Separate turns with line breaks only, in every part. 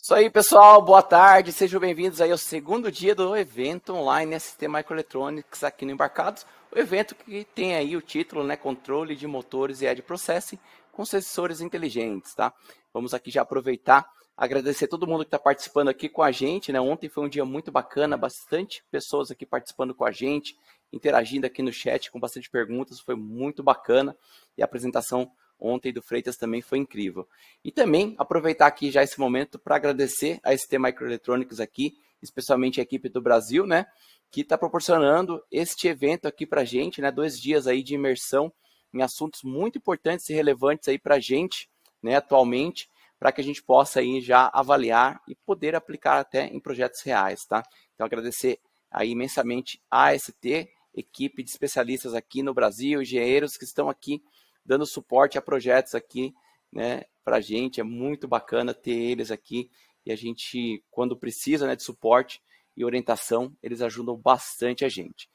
Isso aí, pessoal, boa tarde, sejam bem-vindos aí ao segundo dia do evento online ST Microelectronics aqui no Embarcados. O evento que tem aí o título, né, Controle de Motores e Edge Processing com sensores inteligentes, tá? Vamos aqui já aproveitar, agradecer todo mundo que está participando aqui com a gente, né? Ontem foi um dia muito bacana, bastante pessoas aqui participando com a gente, interagindo aqui no chat com bastante perguntas, foi muito bacana e a apresentação ontem do Freitas também foi incrível. E também aproveitar aqui já esse momento para agradecer a ST Microelectronics aqui, especialmente a equipe do Brasil, né, que está proporcionando este evento aqui para a gente, né, 2 dias aí de imersão em assuntos muito importantes e relevantes aí para a gente, né, atualmente, para que a gente possa aí já avaliar e poder aplicar até em projetos reais, tá? Então agradecer aí imensamente a ST, equipe de especialistas aqui no Brasil, engenheiros que estão aqui dando suporte a projetos aqui, né, para a gente. É muito bacana ter eles aqui e a gente, quando precisa, né, de suporte e orientação, eles ajudam bastante a gente.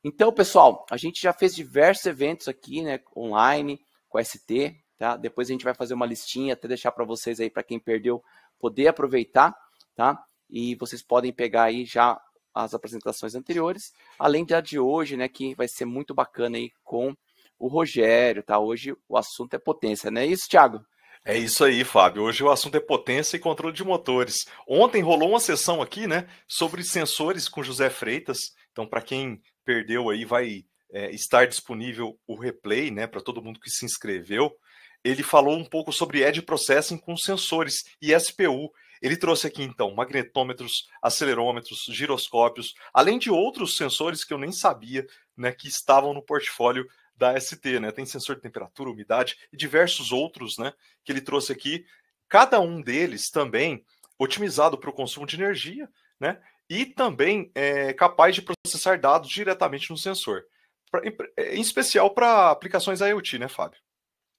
Então, pessoal, a gente já fez diversos eventos aqui, né, online, com a ST, tá? Depois a gente vai fazer uma listinha, até deixar para vocês aí, para quem perdeu, poder aproveitar, tá? E vocês podem pegar aí já as apresentações anteriores, além da de hoje, né, que vai ser muito bacana aí com o Rogério, tá? Hoje o assunto é potência, não é isso, Thiago?
É isso aí, Fábio. Hoje o assunto é potência e controle de motores. Ontem rolou uma sessão aqui, né, sobre sensores com José Freitas. Então, para quem perdeu aí, vai estar disponível o replay, né, para todo mundo que se inscreveu. Ele falou um pouco sobre Edge Processing com sensores e SPU. Ele trouxe aqui, então, magnetômetros, acelerômetros, giroscópios, além de outros sensores que eu nem sabia, né, que estavam no portfólio da ST, né? Tem sensor de temperatura, umidade e diversos outros, né, que ele trouxe aqui. Cada um deles também otimizado para o consumo de energia, né? E também capaz de processar dados diretamente no sensor. Em especial para aplicações IoT, né, Fábio?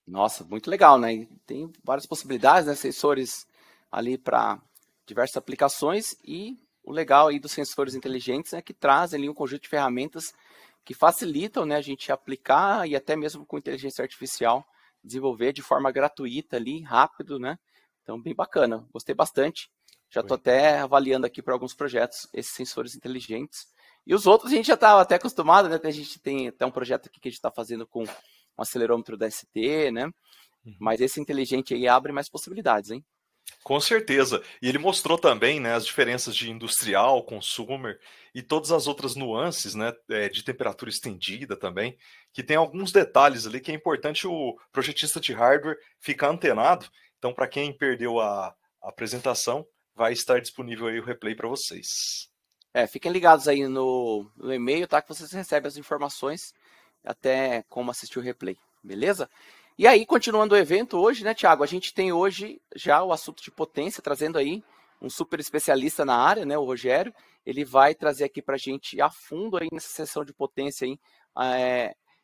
Nossa, muito legal, né? E tem várias possibilidades, né? Sensores ali para diversas aplicações e o legal aí dos sensores inteligentes é que trazem ali um conjunto de ferramentas que facilitam, né, a gente aplicar e até mesmo com inteligência artificial desenvolver de forma gratuita ali, rápido, né? Então, bem bacana. Gostei bastante. Já estou até avaliando aqui para alguns projetos esses sensores inteligentes. E os outros a gente já estava até acostumado, né? A gente tem até um projeto aqui que a gente está fazendo com um acelerômetro da ST, né? Mas esse inteligente aí abre mais possibilidades, hein?
Com certeza. E ele mostrou também, né, as diferenças de industrial, consumer e todas as outras nuances, né, de temperatura estendida também, que tem alguns detalhes ali que é importante o projetista de hardware ficar antenado. Então, para quem perdeu a apresentação, vai estar disponível aí o replay para vocês.
Fiquem ligados aí no e-mail, tá? Que vocês recebem as informações até como assistir o replay, beleza? E aí, continuando o evento hoje, né, Thiago? A gente tem hoje já o assunto de potência, trazendo aí um super especialista na área, né, o Rogério. Ele vai trazer aqui para a gente a fundo aí nessa sessão de potência aí,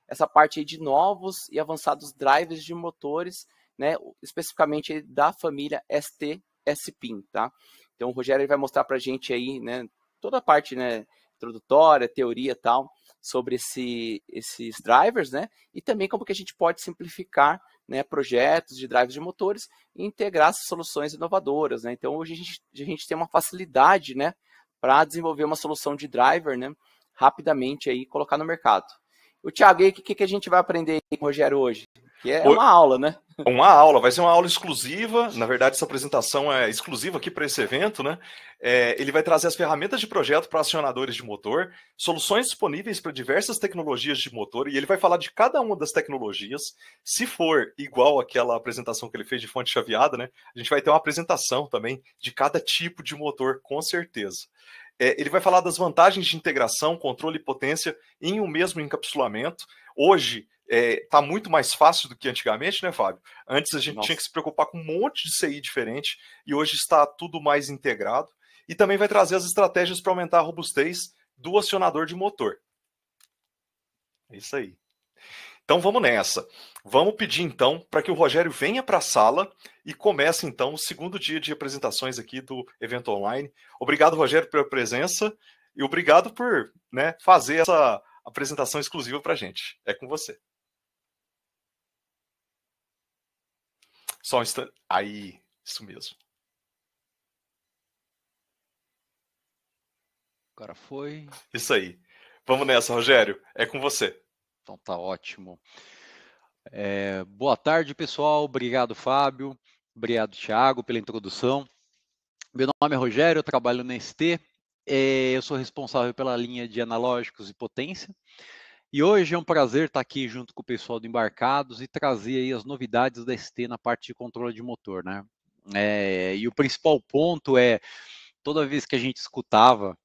essa parte aí de novos e avançados drivers de motores, né, especificamente da família ST-SPIN, tá? Então o Rogério ele vai mostrar para a gente aí, né, toda a parte, né, introdutória, teoria e tal, sobre esses drivers, né? E também como que a gente pode simplificar, né, projetos de drivers de motores e integrar essas soluções inovadoras, né? Então hoje a gente tem uma facilidade, né, para desenvolver uma solução de driver, né, rapidamente aí colocar no mercado. O Thiago, e o que a gente vai aprender com o Rogério hoje? Que é uma aula, né?
Uma aula, vai ser uma aula exclusiva. Na verdade, essa apresentação é exclusiva aqui para esse evento, né? Ele vai trazer as ferramentas de projeto para acionadores de motor, soluções disponíveis para diversas tecnologias de motor, e ele vai falar de cada uma das tecnologias. Se for igual àquela apresentação que ele fez de fonte chaveada, né? A gente vai ter uma apresentação também de cada tipo de motor, com certeza. Ele vai falar das vantagens de integração, controle e potência em um mesmo encapsulamento. Hoje, tá muito mais fácil do que antigamente, né, Fábio? Antes a gente tinha que se preocupar com um monte de CI diferente e hoje está tudo mais integrado. E também vai trazer as estratégias para aumentar a robustez do acionador de motor. É isso aí. Então vamos nessa. Vamos pedir então para que o Rogério venha para a sala e comece então o segundo dia de apresentações aqui do evento online. Obrigado, Rogério, pela presença e obrigado por, né, fazer essa apresentação exclusiva para a gente. É com você. Só um instante. Aí, isso mesmo.
Agora foi.
Isso aí. Vamos nessa, Rogério. É com você.
Então tá ótimo. Boa tarde, pessoal. Obrigado, Fábio. Obrigado, Thiago, pela introdução. Meu nome é Rogério, eu trabalho na ST. Eu sou responsável pela linha de analógicos e potência. E hoje é um prazer estar aqui junto com o pessoal do Embarcados e trazer aí as novidades da ST na parte de controle de motor, né? E o principal ponto é, toda vez que a gente escutava,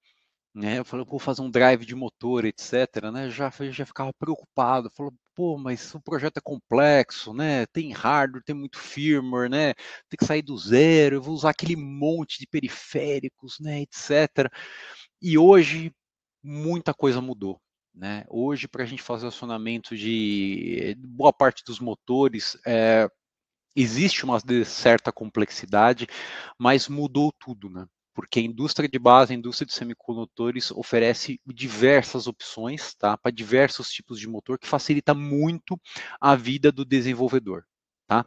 né, eu falei, vou fazer um drive de motor, etc, né, já ficava preocupado, falou, pô, mas o projeto é complexo, né, tem hardware, tem muito firmware, né, tem que sair do zero, eu vou usar aquele monte de periféricos, né, etc. E hoje, muita coisa mudou. Né? Hoje, para a gente fazer o acionamento de boa parte dos motores, existe uma certa complexidade, mas mudou tudo, né? Porque a indústria de base, a indústria de semicondutores oferece diversas opções, tá? Para diversos tipos de motor, que facilita muito a vida do desenvolvedor, tá?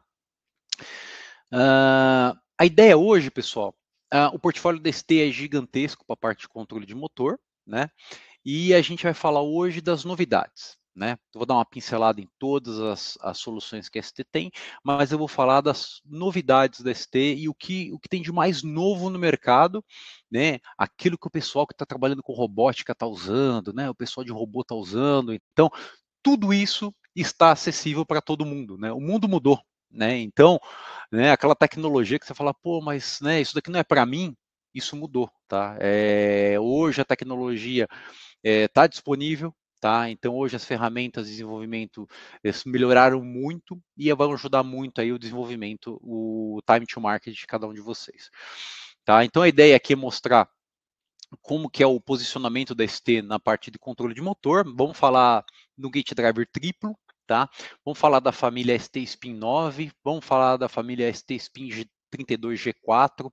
A ideia hoje, pessoal, o portfólio da ST é gigantesco para a parte de controle de motor, né? E a gente vai falar hoje das novidades. Né? Eu vou dar uma pincelada em todas as soluções que a ST tem, mas eu vou falar das novidades da ST e o que tem de mais novo no mercado, né? Aquilo que o pessoal que está trabalhando com robótica está usando, né? O pessoal de robô está usando. Então, tudo isso está acessível para todo mundo. Né? O mundo mudou. Né? Então, né, aquela tecnologia que você fala, pô, mas né, isso daqui não é para mim, isso mudou. Tá? Hoje a tecnologia está disponível, tá? Então hoje as ferramentas de desenvolvimento melhoraram muito e vão ajudar muito aí o desenvolvimento, o time to market de cada um de vocês, tá? Então a ideia aqui é mostrar como que é o posicionamento da ST na parte de controle de motor. Vamos falar no gate driver triplo, tá? Vamos falar da família ST Spin 9, vamos falar da família ST Spin 32G4.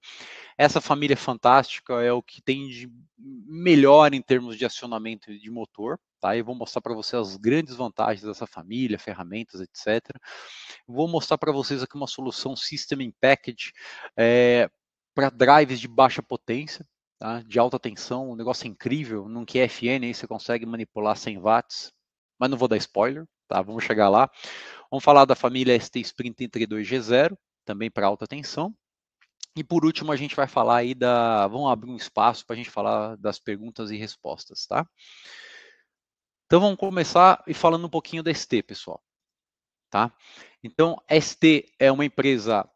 Essa família fantástica é o que tem de melhor em termos de acionamento de motor. Tá? Eu vou mostrar para vocês as grandes vantagens dessa família, ferramentas, etc. Vou mostrar para vocês aqui uma solução System in Package para drives de baixa potência, tá? De alta tensão, um negócio incrível, num QFN aí você consegue manipular 100 watts, mas não vou dar spoiler, tá? Vamos chegar lá. Vamos falar da família ST Sprint 32G0, também para alta tensão. E por último, a gente vai falar aí vamos abrir um espaço para a gente falar das perguntas e respostas, tá? Então vamos começar e falando um pouquinho da ST, pessoal. Tá? Então, a ST é uma empresa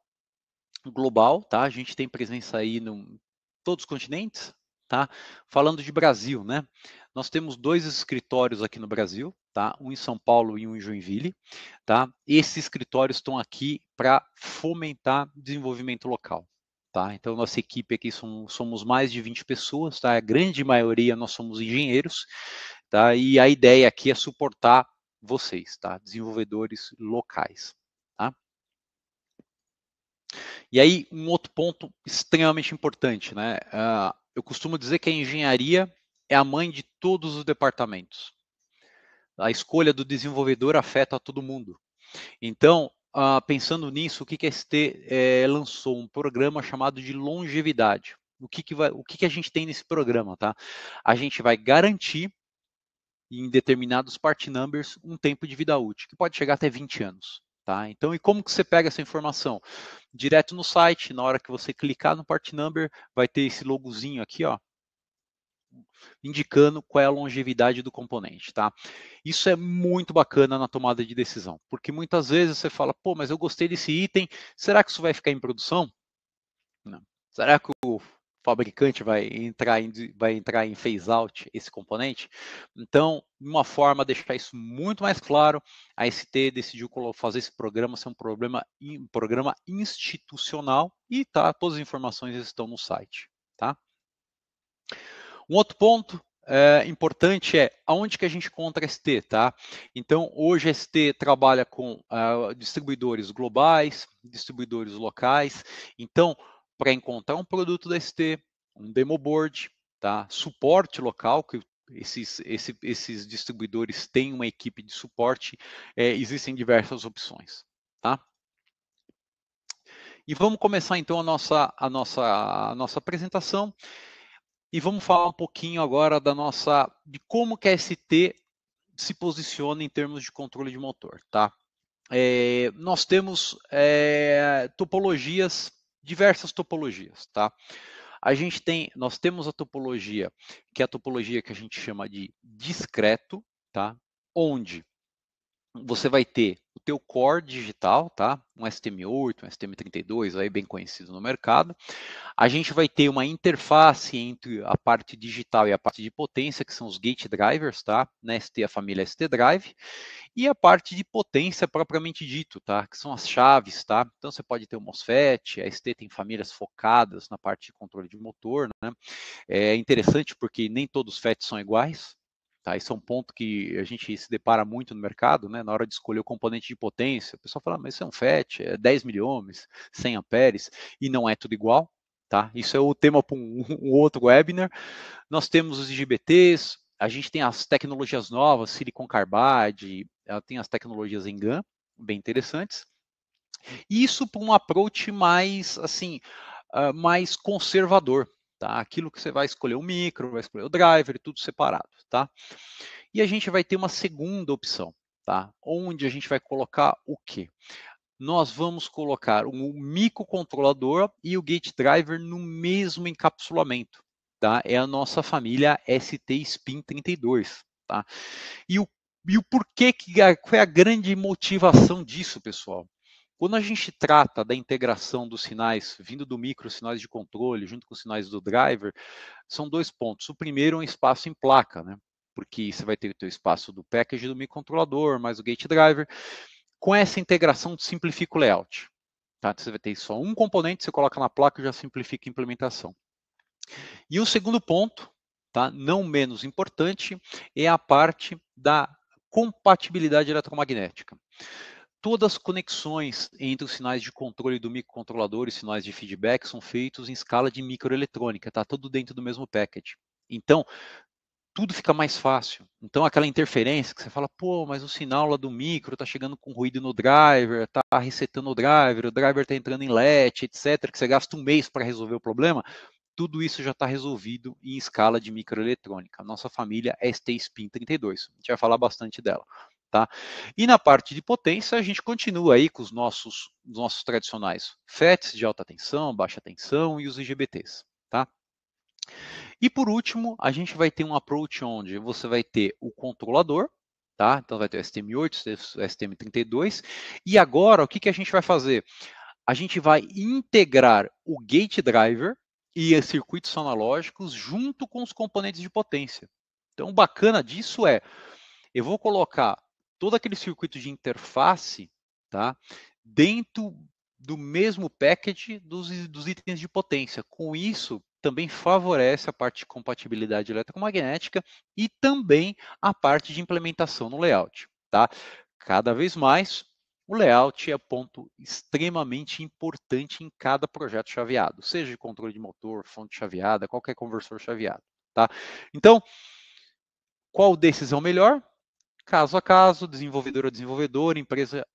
global, tá? A gente tem presença aí em todos os continentes, tá? Falando de Brasil, né? Nós temos 2 escritórios aqui no Brasil, tá? Um em São Paulo e um em Joinville, tá? Esses escritórios estão aqui para fomentar desenvolvimento local. Tá? Então, nossa equipe aqui somos mais de 20 pessoas, tá? A grande maioria nós somos engenheiros, tá? E a ideia aqui é suportar vocês, tá? Desenvolvedores locais, tá? E aí, um outro ponto extremamente importante, né? Eu costumo dizer que a engenharia é a mãe de todos os departamentos. A escolha do desenvolvedor afeta todo mundo. Então, pensando nisso, o que a ST lançou? Um programa chamado de longevidade. O que a gente tem nesse programa, tá? A gente vai garantir, em determinados part numbers, um tempo de vida útil, que pode chegar até 20 anos. Tá? Então, e como que você pega essa informação? Direto no site, na hora que você clicar no part number, vai ter esse logozinho aqui, ó, indicando qual é a longevidade do componente, tá? Isso é muito bacana na tomada de decisão, porque muitas vezes você fala, pô, mas eu gostei desse item, será que isso vai ficar em produção? Não. Será que o fabricante vai entrar em phase out esse componente? Então, uma forma de deixar isso muito mais claro, a ST decidiu fazer esse programa ser um programa institucional e todas as informações estão no site, tá? Um outro ponto importante é aonde que a gente encontra a ST, tá? Então, hoje a ST trabalha com distribuidores globais, distribuidores locais. Então, para encontrar um produto da ST, um demo board, tá? Suporte local, que esses distribuidores têm uma equipe de suporte, existem diversas opções, tá? E vamos começar então a nossa apresentação. E vamos falar um pouquinho agora de como que a ST se posiciona em termos de controle de motor, tá? Nós temos topologias, diversas topologias, tá? Nós temos a topologia, que é a topologia que a gente chama de discreto, tá? Onde você vai ter o teu core digital, tá? Um STM8, um STM32, aí bem conhecido no mercado. A gente vai ter uma interface entre a parte digital e a parte de potência, que são os gate drivers, tá? Na ST, a família ST Drive, e a parte de potência propriamente dito, tá? Que são as chaves, tá? Então você pode ter o MOSFET, a ST tem famílias focadas na parte de controle de motor, né? É interessante porque nem todos os FETs são iguais. Tá, isso é um ponto que a gente se depara muito no mercado, né? Na hora de escolher o componente de potência, o pessoal fala, mas isso é um FET, é 10 miliohms, 100 amperes, e não é tudo igual. Tá? Isso é o tema para um outro webinar. Nós temos os IGBTs, a gente tem as tecnologias novas, Silicon Carbide, tem as tecnologias em GaN, bem interessantes. Isso para um approach mais, assim, mais conservador. Tá? Aquilo que você vai escolher o micro, vai escolher o driver, tudo separado. Tá? E a gente vai ter uma segunda opção, tá? Onde a gente vai colocar o quê? Nós vamos colocar um microcontrolador e o gate driver no mesmo encapsulamento, tá? É a nossa família ST-SPIN32, tá? E o porquê qual é a grande motivação disso, pessoal? Quando a gente trata da integração dos sinais vindo do micro, sinais de controle, junto com os sinais do driver, são dois pontos. O primeiro é um espaço em placa, né? Porque você vai ter o teu espaço do package do microcontrolador, mais o gate driver. Com essa integração, simplifica o layout. Tá? Então, você vai ter só um componente, você coloca na placa e já simplifica a implementação. E o segundo ponto, tá? Não menos importante, é a parte da compatibilidade eletromagnética. Todas as conexões entre os sinais de controle do microcontrolador e sinais de feedback são feitos em escala de microeletrônica, tá? Tudo dentro do mesmo package. Então, tudo fica mais fácil. Então, aquela interferência que você fala, pô, mas o sinal lá do micro está chegando com ruído no driver, está resetando o driver está entrando em LET, etc., que você gasta um mês para resolver o problema, tudo isso já está resolvido em escala de microeletrônica. A nossa família é ST-SPIN32. A gente vai falar bastante dela. Tá? E na parte de potência, a gente continua aí com os nossos tradicionais FETs de alta tensão, baixa tensão e os IGBTs. Tá? E por último, a gente vai ter um approach onde você vai ter o controlador, tá? Então vai ter o STM8, o STM32. E agora, o que a gente vai fazer? A gente vai integrar o gate driver e os circuitos analógicos junto com os componentes de potência. Então, o bacana disso é, eu vou colocar todo aquele circuito de interface, tá? Dentro do mesmo package dos itens de potência. Com isso, também favorece a parte de compatibilidade eletromagnética e também a parte de implementação no layout. Tá? Cada vez mais, o layout é ponto extremamente importante em cada projeto chaveado, seja de controle de motor, fonte chaveada, qualquer conversor chaveado. Tá? Então, qual desses é o melhor? Caso a caso, desenvolvedor a desenvolvedor, empresa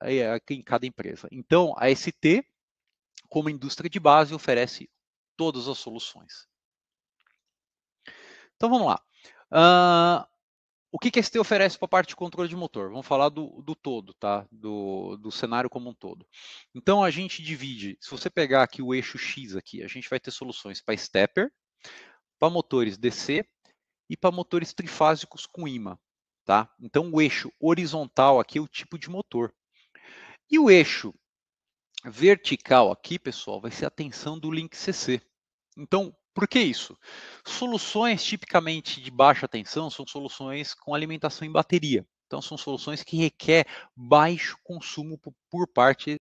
em cada empresa. Então, a ST, como indústria de base, oferece todas as soluções. Então vamos lá. O que a ST oferece para a parte de controle de motor? Vamos falar do todo, tá? Do cenário como um todo. Então a gente divide, se você pegar aqui o eixo X aqui, a gente vai ter soluções para stepper, para motores DC e para motores trifásicos com imã. Tá? Então o eixo horizontal aqui é o tipo de motor. E o eixo vertical aqui, pessoal, vai ser a tensão do link CC. Então, por que isso? Soluções tipicamente de baixa tensão são soluções com alimentação em bateria. Então, são soluções que requer baixo consumo por parte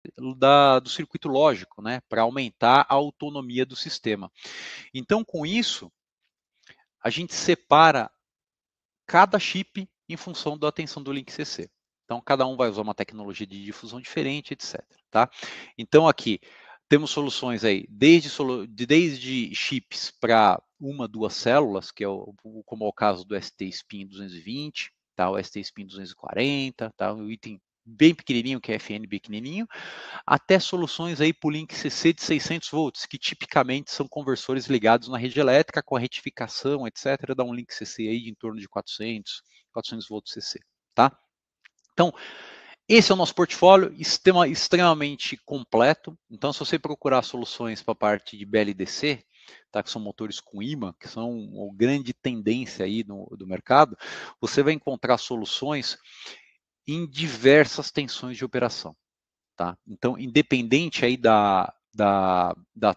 do circuito lógico, né, para aumentar a autonomia do sistema. Então, com isso, a gente separa cada chip em função da tensão do link CC. Então, cada um vai usar uma tecnologia de difusão diferente, etc. Tá? Então, aqui, temos soluções aí, desde chips para uma, duas células, que é como é o caso do ST-SPIN 220, tá? O ST-SPIN 240, tá? O item bem pequenininho, que é FN pequenininho, até soluções aí por link CC de 600 volts, que tipicamente são conversores ligados na rede elétrica com a retificação, etc., dá um link CC aí de em torno de 400 volts CC, tá? Então, esse é o nosso portfólio, extremamente completo. Então, se você procurar soluções para a parte de BLDC, tá, que são motores com imã, que são uma grande tendência aí do mercado, você vai encontrar soluções em diversas tensões de operação. Tá? Então, independente aí da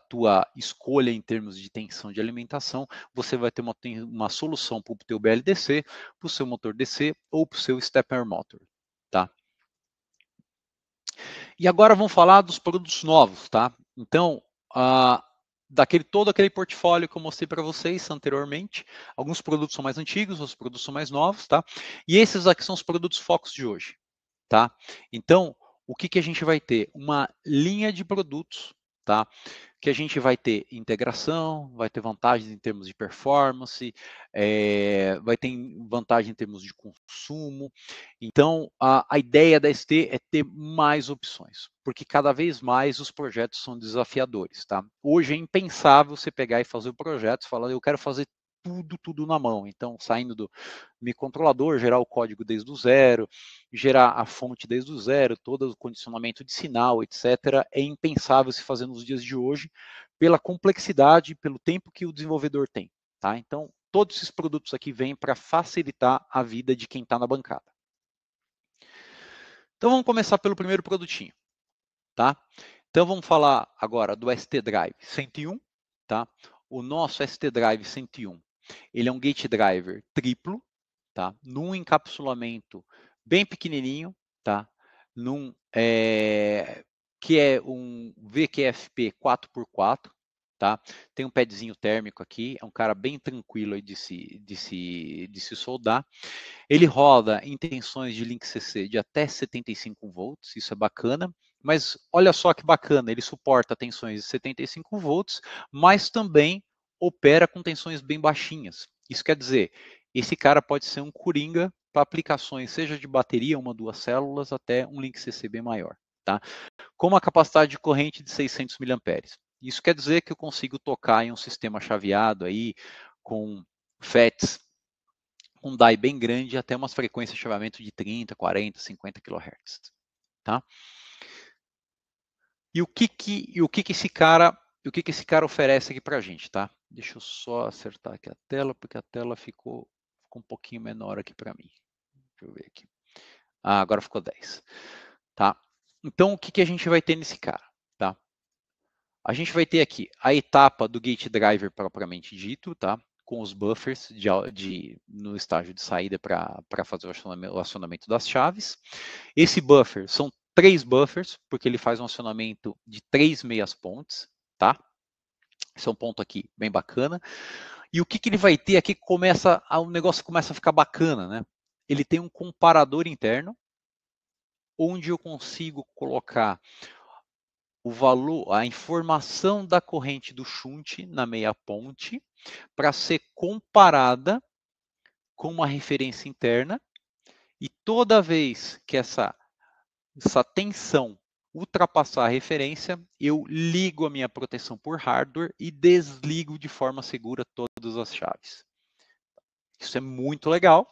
tua escolha em termos de tensão de alimentação, você vai ter uma solução para o teu BLDC, para o seu motor DC ou para o seu stepper motor. Tá? E agora vamos falar dos produtos novos. Tá? Então, todo aquele portfólio que eu mostrei para vocês anteriormente, alguns produtos são mais antigos, outros produtos são mais novos. Tá? E esses aqui são os produtos focos de hoje. Tá? Então, o que a gente vai ter? Uma linha de produtos, tá? Que a gente vai ter integração, vai ter vantagens em termos de performance, vai ter vantagem em termos de consumo. Então, a ideia da ST é ter mais opções, porque cada vez mais os projetos são desafiadores, tá? Hoje é impensável você pegar e fazer o projeto e falar, eu quero fazer tudo na mão. Então, saindo do microcontrolador, gerar o código desde o zero, gerar a fonte desde o zero, todo o condicionamento de sinal, etc., é impensável se fazer nos dias de hoje, pela complexidade, pelo tempo que o desenvolvedor tem. Tá? Então, todos esses produtos aqui vêm para facilitar a vida de quem está na bancada. Então, vamos começar pelo primeiro produtinho. Tá? Então, vamos falar agora do ST Drive 101. Tá? O nosso ST Drive 101, ele é um gate driver triplo, tá? Num encapsulamento bem pequenininho, tá? Que é um VQFP 4x4, tá? Tem um padzinho térmico aqui, é um cara bem tranquilo aí de se soldar. Ele roda em tensões de link CC de até 75 volts, isso é bacana. Mas olha só que bacana, ele suporta tensões de 75 volts, mas também opera com tensões bem baixinhas. Isso quer dizer, esse cara pode ser um coringa para aplicações, seja de bateria, 1, 2 células, até um link CC bem maior. Tá? Com uma capacidade de corrente de 600 mA. Isso quer dizer que eu consigo tocar em um sistema chaveado aí, com FETs, um die bem grande, até umas frequências de chaveamento de 30, 40, 50 kHz. Tá? E o que esse cara oferece aqui para a gente, tá? Deixa eu só acertar aqui a tela, porque a tela ficou um pouquinho menor aqui para mim. Deixa eu ver aqui. Agora ficou 10. Tá? Então, o que a gente vai ter nesse cara? Tá? A gente vai ter aqui a etapa do gate driver propriamente dito, tá? Com os buffers no estágio de saída para fazer o acionamento das chaves. Esse buffer são 3 buffers, porque ele faz um acionamento de 3 meias pontes, tá? Esse é um ponto aqui bem bacana. E o que ele vai ter aqui, o negócio começa a ficar bacana, né? Ele tem um comparador interno, onde eu consigo colocar o valor, a informação da corrente do shunt na meia ponte, para ser comparada com uma referência interna, e toda vez que essa tensão ultrapassar a referência, eu ligo a minha proteção por hardware e desligo de forma segura todas as chaves. Isso é muito legal,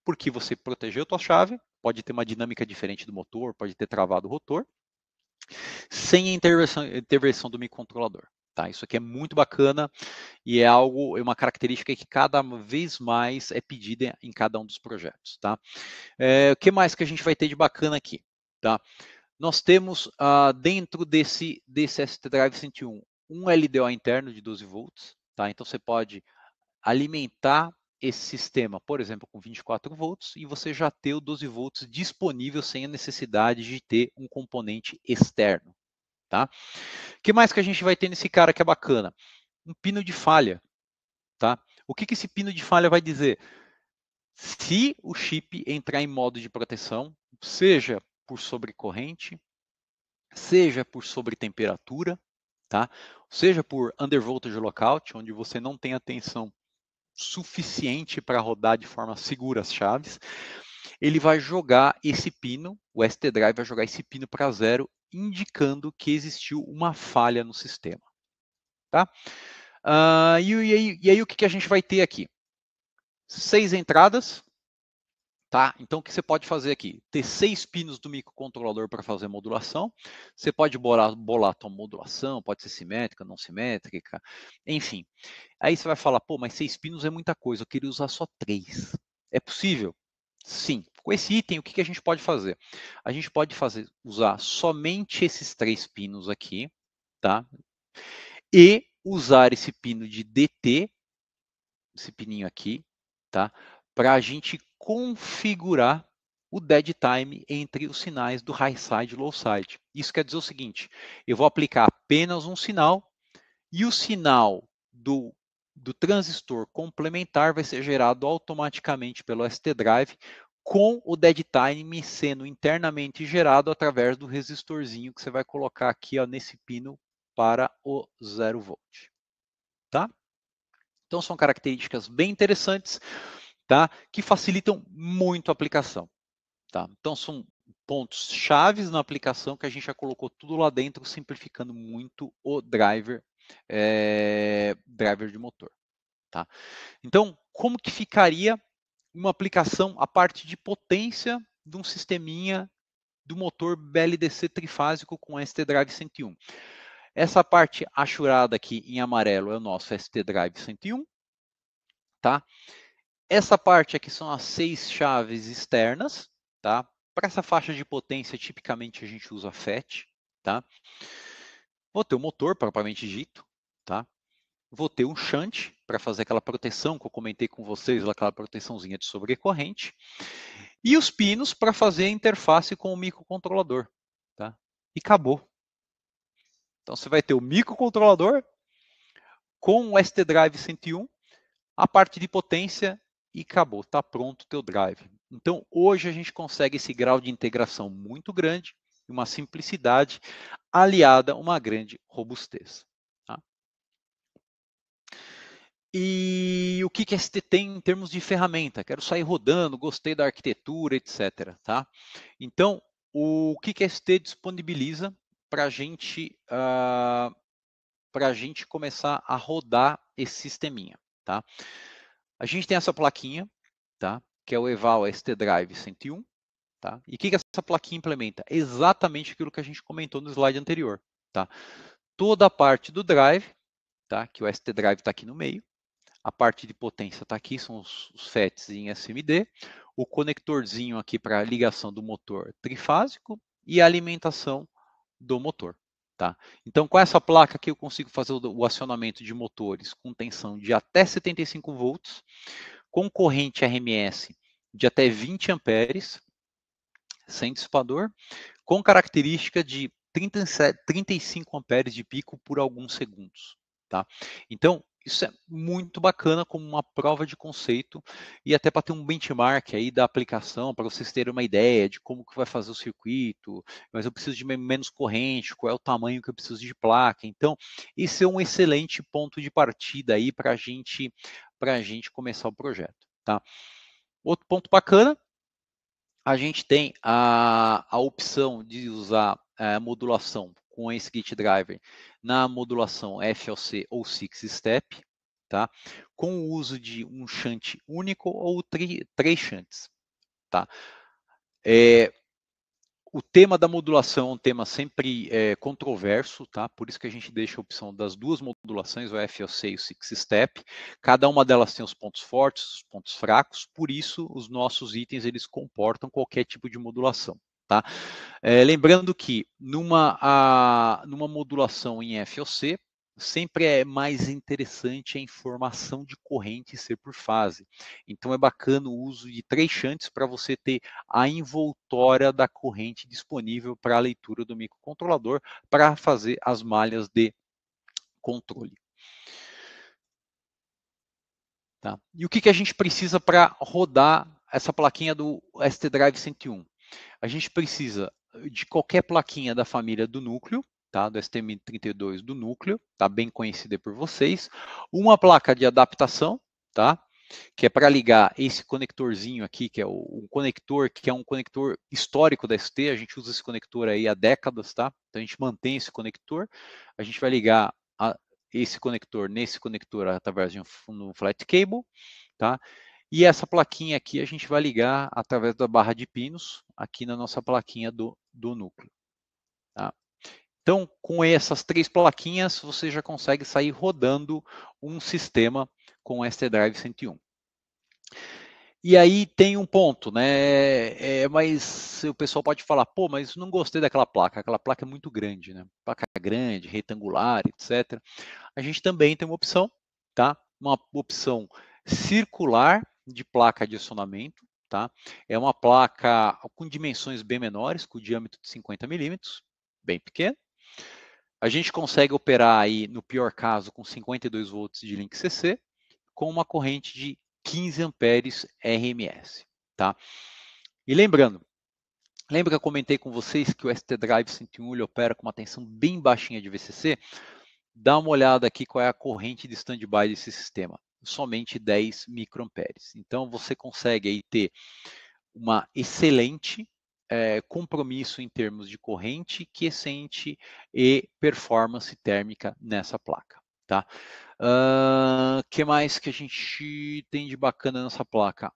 porque você protegeu a tua chave, pode ter uma dinâmica diferente do motor, pode ter travado o rotor, sem a intervenção do microcontrolador. Tá? Isso aqui é muito bacana e é uma característica que cada vez mais é pedida em cada um dos projetos. Tá? O que mais que a gente vai ter de bacana aqui? Tá? Nós temos dentro desse ST Drive 101 um LDO interno de 12 volts. Tá? Então você pode alimentar esse sistema, por exemplo, com 24 volts, e você já ter o 12 volts disponível sem a necessidade de ter um componente externo. Tá? O que mais que a gente vai ter nesse cara que é bacana? Um pino de falha. Tá? O que esse pino de falha vai dizer? Se o chip entrar em modo de proteção, seja por sobrecorrente, seja por sobretemperatura, tá? Seja por undervoltage lockout, onde você não tem a tensão suficiente para rodar de forma segura as chaves, ele vai jogar esse pino, o ST Drive vai jogar esse pino para 0, indicando que existiu uma falha no sistema. Tá? E aí o que a gente vai ter aqui? 6 entradas. Tá? Então, o que você pode fazer aqui? Ter 6 pinos do microcontrolador para fazer modulação. Você pode bolar a tua modulação, pode ser simétrica, não simétrica, enfim. Aí você vai falar, pô, mas 6 pinos é muita coisa, eu queria usar só 3. É possível? Sim. Com esse item, o que a gente pode fazer? A gente pode usar somente esses 3 pinos aqui, tá? E usar esse pino de DT, esse pininho aqui, tá? Para a gente configurar o dead time entre os sinais do high side e low side. Isso quer dizer o seguinte, eu vou aplicar apenas um sinal e o sinal do transistor complementar vai ser gerado automaticamente pelo ST Drive, com o dead time sendo internamente gerado através do resistorzinho que você vai colocar aqui, ó, nesse pino para o 0 volt. Tá? Então são características bem interessantes, tá? Que facilitam muito a aplicação. Tá? Então são pontos chaves na aplicação que a gente já colocou tudo lá dentro, simplificando muito o driver de motor. Tá? Então, como que ficaria uma aplicação, a parte de potência de um sisteminha do motor BLDC trifásico com ST Drive 101? Essa parte achurada aqui em amarelo é o nosso ST Drive 101. Tá? Essa parte aqui são as 6 chaves externas. Tá? Para essa faixa de potência, tipicamente a gente usa FET. Tá? Vou ter o motor, propriamente dito. Tá? Vou ter um shunt para fazer aquela proteção que eu comentei com vocês, aquela proteçãozinha de sobrecorrente. E os pinos para fazer a interface com o microcontrolador. Tá? E acabou. Então você vai ter o microcontrolador com o ST Drive 101, a parte de potência e acabou, está pronto o teu drive. Então hoje a gente consegue esse grau de integração muito grande, uma simplicidade aliada a uma grande robustez. Tá? E o que a ST tem em termos de ferramenta? Quero sair rodando, gostei da arquitetura, etc. Tá? Então, o que a ST disponibiliza para a gente começar a rodar esse sisteminha? Tá? A gente tem essa plaquinha, tá? Que é o Eval ST Drive 101. Tá? E o que essa plaquinha implementa? Exatamente aquilo que a gente comentou no slide anterior. Tá? Toda a parte do drive, tá? Que o ST Drive está aqui no meio. A parte de potência está aqui, são os FETs em SMD. O conectorzinho aqui para ligação do motor trifásico e a alimentação do motor. Tá? Então, com essa placa aqui, eu consigo fazer o acionamento de motores com tensão de até 75 volts, com corrente RMS de até 20 amperes, sem dissipador, com característica de 35 amperes de pico por alguns segundos. Tá? Então, isso é muito bacana como uma prova de conceito e até para ter um benchmark aí da aplicação, para vocês terem uma ideia de como que vai fazer o circuito, mas eu preciso de menos corrente, qual é o tamanho que eu preciso de placa. Então, esse é um excelente ponto de partida aí para a gente começar o projeto. Tá? Outro ponto bacana, a gente tem a opção de usar a modulação com esse gate driver na modulação FLC ou 6-step, tá? Com o uso de um shunt único ou 3 shunts. Tá? O tema da modulação é um tema sempre controverso, tá? Por isso que a gente deixa a opção das duas modulações, o FLC e o 6-step. Cada uma delas tem os pontos fortes, os pontos fracos, por isso os nossos itens eles comportam qualquer tipo de modulação. Tá? Lembrando que numa modulação em FLC, sempre é mais interessante a informação de corrente ser por fase. Então é bacana o uso de 3 shunts para você ter a envoltória da corrente disponível para a leitura do microcontrolador para fazer as malhas de controle. Tá? E o que a gente precisa para rodar essa plaquinha do ST Drive 101? A gente precisa de qualquer plaquinha da família do núcleo, tá? Do STM32 do núcleo, tá bem conhecida por vocês. Uma placa de adaptação, tá? que é para ligar esse conectorzinho aqui, que é o conector, que é um conector histórico da ST, a gente usa esse conector aí há décadas, tá? Então a gente mantém esse conector, a gente vai ligar esse conector nesse conector através de um flat cable, tá? E essa plaquinha aqui a gente vai ligar através da barra de pinos, aqui na nossa plaquinha do núcleo, tá? Então, com essas 3 plaquinhas, você já consegue sair rodando um sistema com ST Drive 101. E aí tem um ponto, né? Mas o pessoal pode falar, pô, mas não gostei daquela placa. Aquela placa é muito grande, né? Placa grande, retangular, etc. A gente também tem uma opção, tá? Uma opção circular de placa de acionamento, tá? É uma placa com dimensões bem menores, com diâmetro de 50 milímetros, bem pequeno. A gente consegue operar aí, no pior caso, com 52 volts de link CC, com uma corrente de 15 amperes RMS, tá? E lembrando, lembra que eu comentei com vocês que o ST Drive 101 ele opera com uma tensão bem baixinha de VCC? Dá uma olhada aqui qual é a corrente de standby desse sistema, somente 10 microamperes. Então você consegue aí ter uma excelente compromisso em termos de corrente, quiescente e performance térmica nessa placa, tá? Que mais que a gente tem de bacana nessa placa?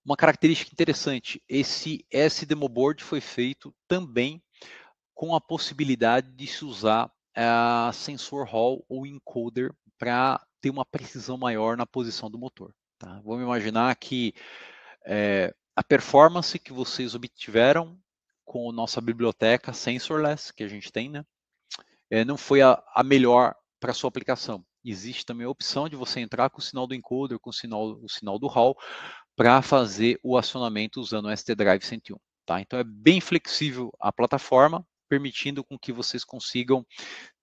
Uma característica interessante, esse S-Demo Board foi feito também com a possibilidade de se usar sensor Hall ou encoder para ter uma precisão maior na posição do motor. Tá? Vamos imaginar que a performance que vocês obtiveram com a nossa biblioteca sensorless, que a gente tem, né, não foi a melhor para a sua aplicação. Existe também a opção de você entrar com o sinal do encoder, com o sinal do Hall, para fazer o acionamento usando o ST Drive 101. Tá? Então é bem flexível a plataforma, permitindo com que vocês consigam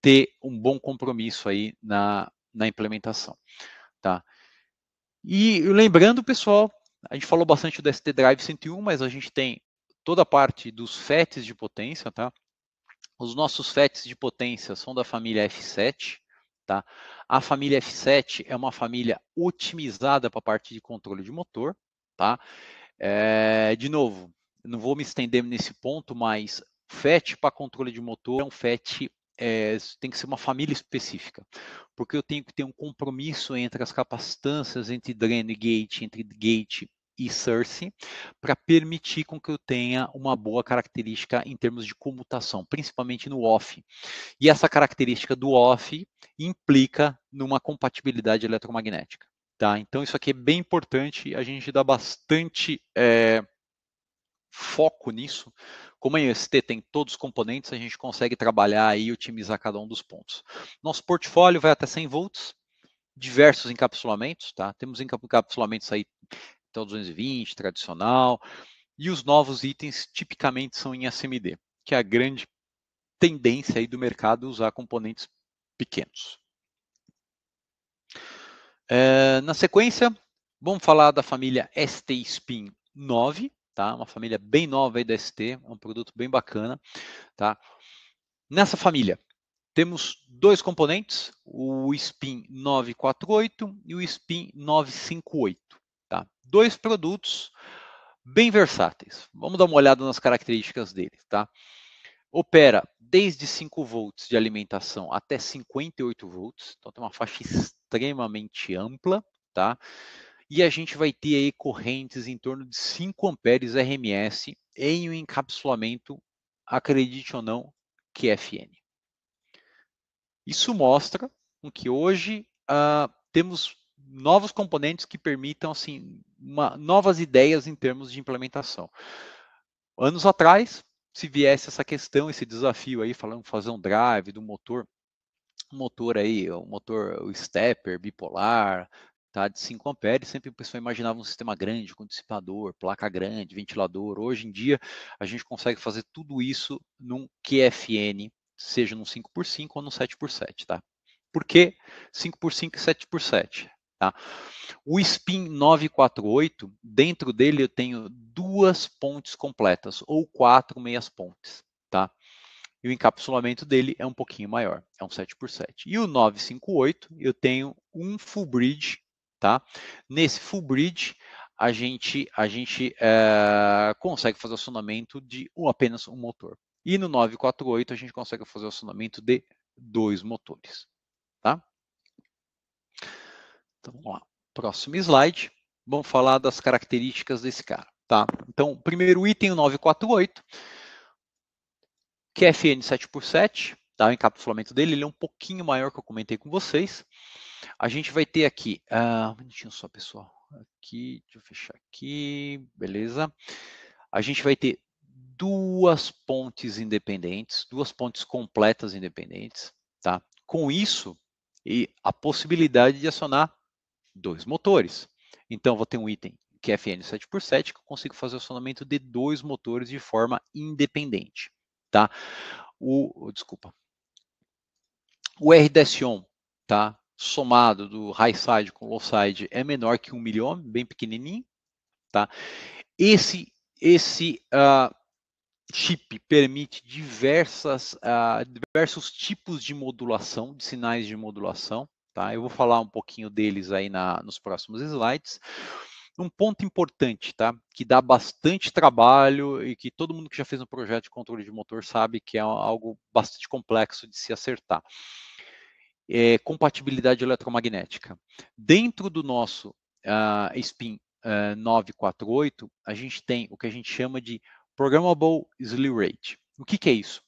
ter um bom compromisso aí na implementação. Tá? E lembrando, pessoal, a gente falou bastante do ST Drive 101, mas a gente tem toda a parte dos FETs de potência, tá? Os nossos FETs de potência são da família F7, tá? A família F7 é uma família otimizada para a parte de controle de motor, tá? De novo, não vou me estender nesse ponto, mas FET para controle de motor é um FET, tem que ser uma família específica, porque eu tenho que ter um compromisso entre as capacitâncias, entre drain e gate, entre gate e source, para permitir com que eu tenha uma boa característica em termos de comutação, principalmente no off. E essa característica do off implica numa compatibilidade eletromagnética. Tá? Então, isso aqui é bem importante, a gente dá bastante foco nisso. Como a IST tem todos os componentes, a gente consegue trabalhar e otimizar cada um dos pontos. Nosso portfólio vai até 100 volts, diversos encapsulamentos, tá? Temos encapsulamentos aí até 220, tradicional, e os novos itens tipicamente são em SMD, que é a grande tendência aí do mercado usar componentes pequenos. Na sequência, vamos falar da família ST Spin 9, tá? Uma família bem nova aí da ST, é um produto bem bacana, tá? Nessa família, temos 2 componentes, o Spin 948 e o Spin 958, tá? 2 produtos bem versáteis. Vamos dar uma olhada nas características deles, tá? Opera desde 5 volts de alimentação até 58 volts, então tem uma faixa extremamente ampla, tá? E a gente vai ter aí correntes em torno de 5 amperes RMS em um encapsulamento, acredite ou não, QFN. Isso mostra que hoje temos novos componentes que permitam assim, novas ideias em termos de implementação. Anos atrás, se viesse essa questão, esse desafio aí, falando fazer um drive do motor, o stepper bipolar, tá, de 5 amperes, sempre o pessoal imaginava um sistema grande, com dissipador, placa grande, ventilador. Hoje em dia, a gente consegue fazer tudo isso num QFN, seja num 5x5 ou num 7x7, tá? Por que 5x5 e 7x7? Tá? O Spin 948, dentro dele eu tenho 2 pontes completas, ou 4 meias pontes. Tá? e o encapsulamento dele é um pouquinho maior, é um 7x7. E o 958, eu tenho um full bridge, tá? Nesse full bridge, a gente consegue fazer o acionamento de apenas um motor. E no 948, a gente consegue fazer o acionamento de 2 motores, tá? Então, vamos lá. Próximo slide. Vamos falar das características desse cara, tá? Então, primeiro item, o 948. QFN 7x7, tá? O encapsulamento dele ele é um pouquinho maior que eu comentei com vocês. A gente vai ter aqui, um minutinho só, pessoal. Aqui, deixa eu fechar aqui, beleza. A gente vai ter duas pontes independentes, duas pontes completas independentes, tá? Com isso, e a possibilidade de acionar 2 motores. Então, vou ter um item QFN 7x7 que eu consigo fazer o acionamento de 2 motores de forma independente, tá? Desculpa. O RDS-ON, tá? Somado do high side com low side é menor que 1 milhão, bem pequenininho, tá? Esse chip permite diversos tipos de modulação, de sinais de modulação, tá? Eu vou falar um pouquinho deles aí nos próximos slides. Um ponto importante, tá? Que dá bastante trabalho e que todo mundo que já fez um projeto de controle de motor sabe que é algo bastante complexo de se acertar. É compatibilidade eletromagnética. Dentro do nosso SPIN 948, a gente tem o que a gente chama de Programmable Slew Rate. O que é isso?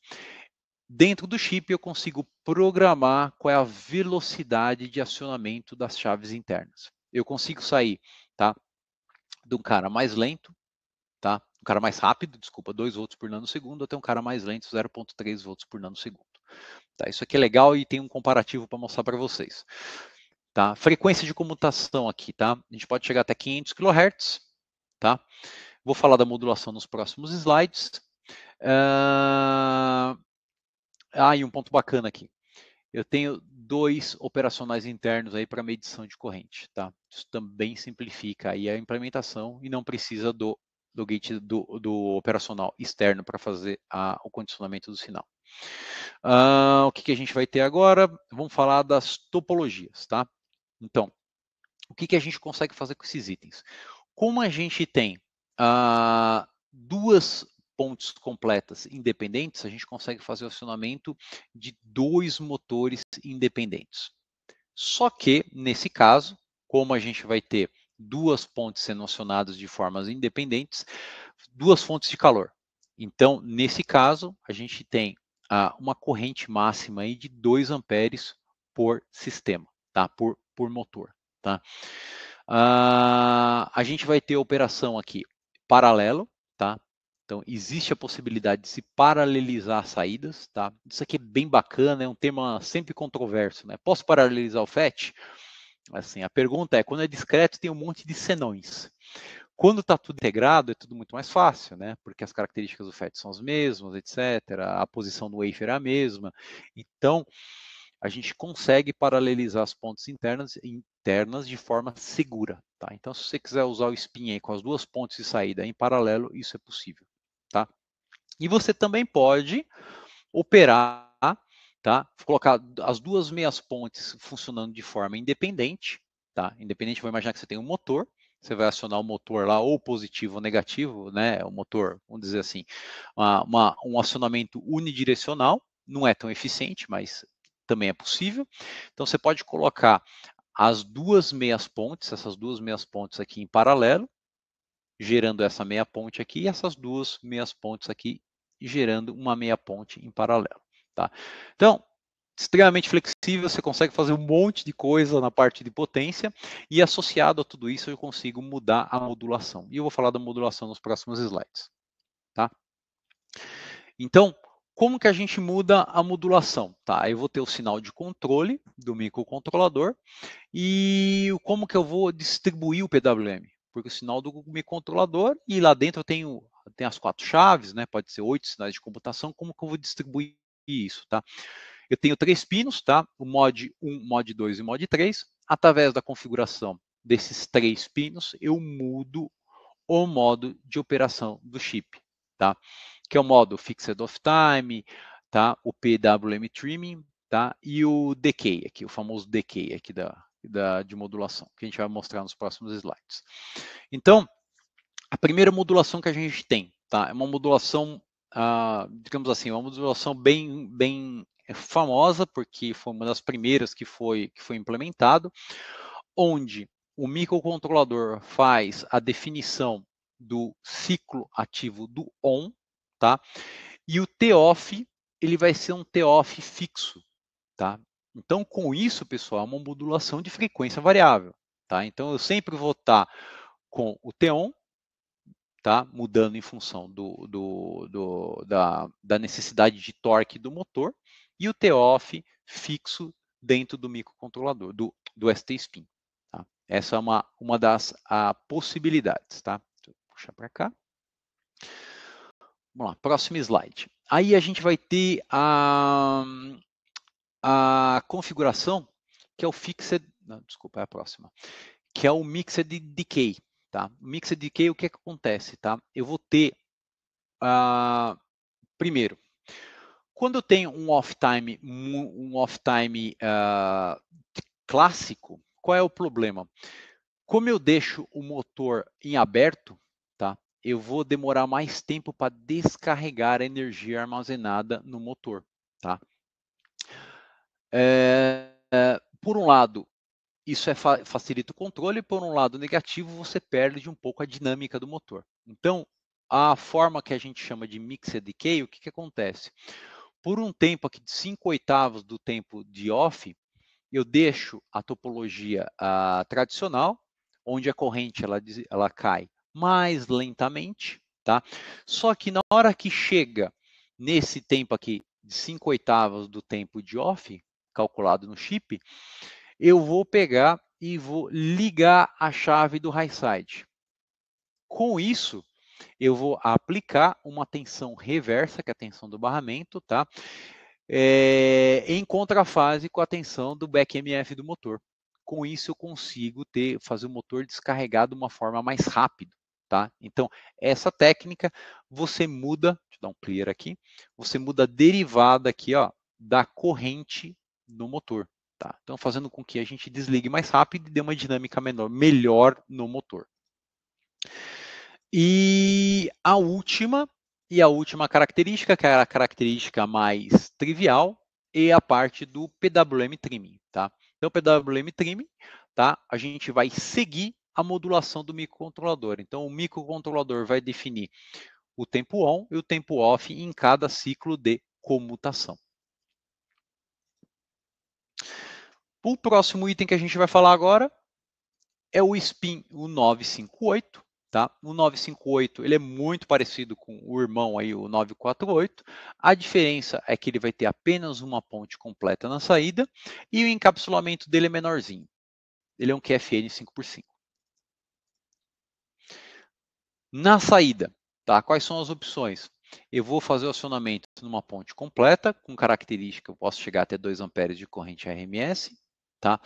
Dentro do chip eu consigo programar qual é a velocidade de acionamento das chaves internas. Eu consigo sair, tá, de um cara mais lento, tá, um cara mais rápido, desculpa, 2 volts por nanosegundo, até um cara mais lento, 0,3 volts por nanosegundo. Tá, isso aqui é legal e tem um comparativo para mostrar para vocês. Tá? Frequência de comutação aqui, tá? A gente pode chegar até 500 kHz, tá? Vou falar da modulação nos próximos slides. E um ponto bacana aqui. Eu tenho 2 operacionais internos aí para medição de corrente, tá? Isso também simplifica aí a implementação e não precisa do gate do operacional externo para fazer o condicionamento do sinal. O que a gente vai ter agora? Vamos falar das topologias, tá? Então, o que a gente consegue fazer com esses itens? Como a gente tem 2 pontes completas independentes, a gente consegue fazer o acionamento de 2 motores independentes. Só que, nesse caso, como a gente vai ter 2 pontes sendo acionadas de formas independentes, 2 fontes de calor. Então, nesse caso, a gente tem uma corrente máxima aí de 2 amperes por sistema, tá? Por motor, tá? A gente vai ter a operação aqui paralelo, tá? Então, existe a possibilidade de se paralelizar as saídas, tá? Isso aqui é bem bacana, é um tema sempre controverso, né? Posso paralelizar o FET? Assim, a pergunta é, quando é discreto, tem um monte de senões. Quando está tudo integrado, é tudo muito mais fácil, né? Porque as características do FET são as mesmas, etc. A posição do wafer é a mesma. Então, a gente consegue paralelizar as pontes internas de forma segura, tá? Então, se você quiser usar o spin aí com as 2 pontes de saída em paralelo, isso é possível, tá? E você também pode operar, tá? Colocar as 2 meias pontes funcionando de forma independente, tá? Independente, vou imaginar que você tem um motor, você vai acionar o motor lá, ou positivo ou negativo, né? O motor, vamos dizer assim, um acionamento unidirecional, não é tão eficiente, mas também é possível. Então, você pode colocar as 2 meias pontes, essas 2 meias pontes aqui em paralelo, gerando essa meia ponte aqui, e essas 2 meias pontes aqui, gerando uma meia ponte em paralelo, tá? Então, extremamente flexível, você consegue fazer um monte de coisa na parte de potência, e associado a tudo isso, eu consigo mudar a modulação. E eu vou falar da modulação nos próximos slides, tá? Então, como que a gente muda a modulação? Tá, eu vou ter o sinal de controle do microcontrolador e como que eu vou distribuir o PWM? Porque o sinal do microcontrolador e lá dentro eu tenho as 4 chaves, né? Pode ser 8 sinais de computação. Como que eu vou distribuir isso, tá? Eu tenho 3 pinos, tá? O mod 1, mod 2 e mod 3. Através da configuração desses 3 pinos, eu mudo o modo de operação do chip, tá? Que é o modo Fixed of Time, tá? O PWM Trimming, tá? E o Decay aqui, o famoso Decay aqui de modulação, que a gente vai mostrar nos próximos slides. Então, a primeira modulação que a gente tem, tá? É uma modulação, digamos assim, uma modulação bem famosa, porque foi uma das primeiras que foi implementado, onde o microcontrolador faz a definição do ciclo ativo do ON, tá? E o T-off, ele vai ser um T-off fixo, tá? Então, com isso, pessoal, é uma modulação de frequência variável, tá? Então, eu sempre vou estar com o T-on, tá? Mudando em função da necessidade de torque do motor, e o T-off fixo dentro do microcontrolador, do ST-spin. Tá? Essa é uma das possibilidades. Tá? Vou puxar para cá. Vamos lá, próximo slide. Aí a gente vai ter a configuração, que é o Fixed, não, desculpa, é a próxima, que é o Mixed Decay. Tá? O Mixed Decay, o que acontece? Tá? Eu vou ter, primeiro, quando eu tenho um off-time clássico, qual é o problema? Como eu deixo o motor em aberto, tá? Eu vou demorar mais tempo para descarregar a energia armazenada no motor. Tá? Por um lado, isso facilita o controle, por um lado negativo, você perde um pouco a dinâmica do motor. Então, a forma que a gente chama de Mixed Decay, o que acontece? Por um tempo aqui de 5/8 do tempo de off, eu deixo a topologia tradicional, onde a corrente ela cai mais lentamente, tá? Só que na hora que chega nesse tempo aqui de 5/8 do tempo de off, calculado no chip, eu vou pegar e vou ligar a chave do high side. Com isso, eu vou aplicar uma tensão reversa, que é a tensão do barramento, tá? Em contrafase com a tensão do back MF do motor. Com isso, eu consigo fazer o motor descarregar de uma forma mais rápida, tá? Então, essa técnica, você muda, deixa eu dar um clear aqui, você muda a derivada aqui, ó, da corrente no motor. Tá? Então, fazendo com que a gente desligue mais rápido e dê uma dinâmica melhor no motor. E a última característica, que é a característica mais trivial, é a parte do PWM Trimming. Tá? Então, o PWM Trimming, tá? A gente vai seguir a modulação do microcontrolador. Então, o microcontrolador vai definir o tempo on e o tempo off em cada ciclo de comutação. O próximo item que a gente vai falar agora é o SPIN, o 958. Tá? O 958 ele é muito parecido com o irmão aí, o 948. A diferença é que ele vai ter apenas uma ponte completa na saída e o encapsulamento dele é menorzinho. Ele é um QFN 5x5. Na saída, tá? Quais são as opções? Eu vou fazer o acionamento numa ponte completa, com característica, eu posso chegar até 2 amperes de corrente RMS. Tá?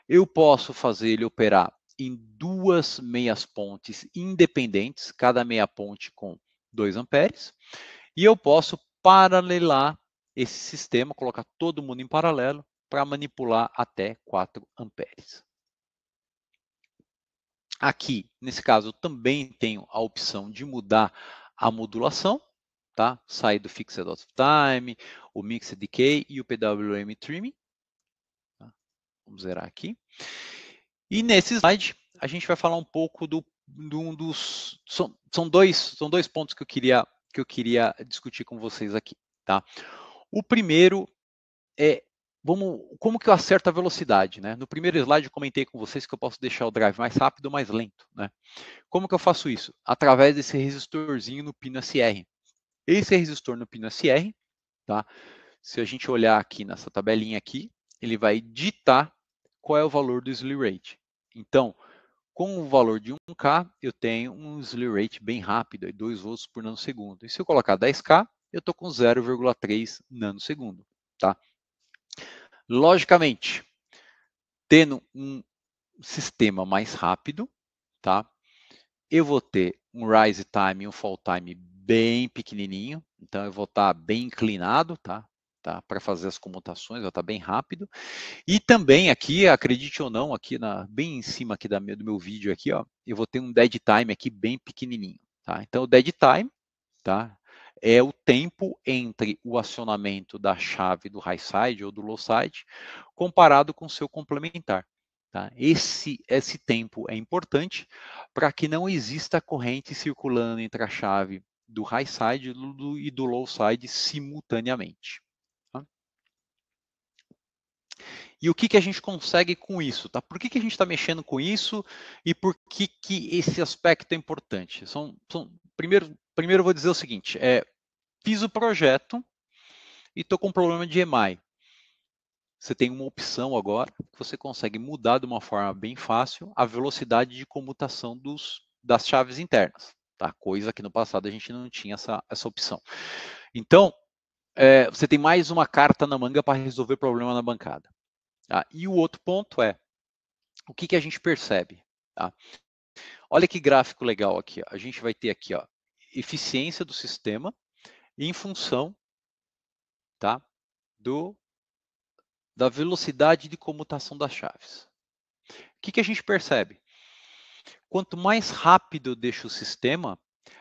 Eu posso fazer ele operar em 2 meias pontes independentes, cada meia ponte com 2 amperes. E eu posso paralelar esse sistema, colocar todo mundo em paralelo, para manipular até 4 amperes. Aqui, nesse caso, eu também tenho a opção de mudar a modulação, tá? Sair do Fixed Off Time, o Mixed Decay e o PWM Trimming. Tá? Vamos zerar aqui. E nesse slide, a gente vai falar um pouco dos... São dois pontos que eu queria discutir com vocês aqui. Tá? O primeiro é como que eu acerto a velocidade, né? No primeiro slide eu comentei com vocês que eu posso deixar o drive mais rápido ou mais lento, né? Como que eu faço isso? Através desse resistorzinho no pino SR. Esse resistor no pino SR, tá? Se a gente olhar aqui nessa tabelinha aqui, ele vai ditar qual é o valor do slew rate. Então, com o valor de 1K, eu tenho um slew rate bem rápido, 2 volts por nanosegundo. E se eu colocar 10K, eu estou com 0,3 nanosegundo, tá? Logicamente, tendo um sistema mais rápido, tá? Eu vou ter um rise time e um fall time bem pequenininho, então eu vou estar bem inclinado, tá? Para fazer as comutações, vai estar bem rápido. E também aqui, acredite ou não, aqui bem em cima aqui do meu vídeo aqui, ó, eu vou ter um dead time aqui bem pequenininho, tá? Então o dead time, tá? É o tempo entre o acionamento da chave do high side ou do low side comparado com o seu complementar. Tá? Esse tempo é importante para que não exista corrente circulando entre a chave do high side e do low side simultaneamente. Tá? E o que a gente consegue com isso? Tá? Por que a gente está mexendo com isso e por que esse aspecto é importante? Primeiro eu vou dizer o seguinte, fiz o projeto e estou com um problema de EMI. Você tem uma opção agora que você consegue mudar de uma forma bem fácil a velocidade de comutação das chaves internas, tá? Coisa que no passado a gente não tinha essa opção. Então, você tem mais uma carta na manga para resolver problema na bancada. Tá? E o outro ponto é, o que a gente percebe? Tá? Olha que gráfico legal aqui. Ó. A gente vai ter aqui, ó, eficiência do sistema em função, tá, da velocidade de comutação das chaves. O que a gente percebe? Quanto mais rápido eu deixo o sistema,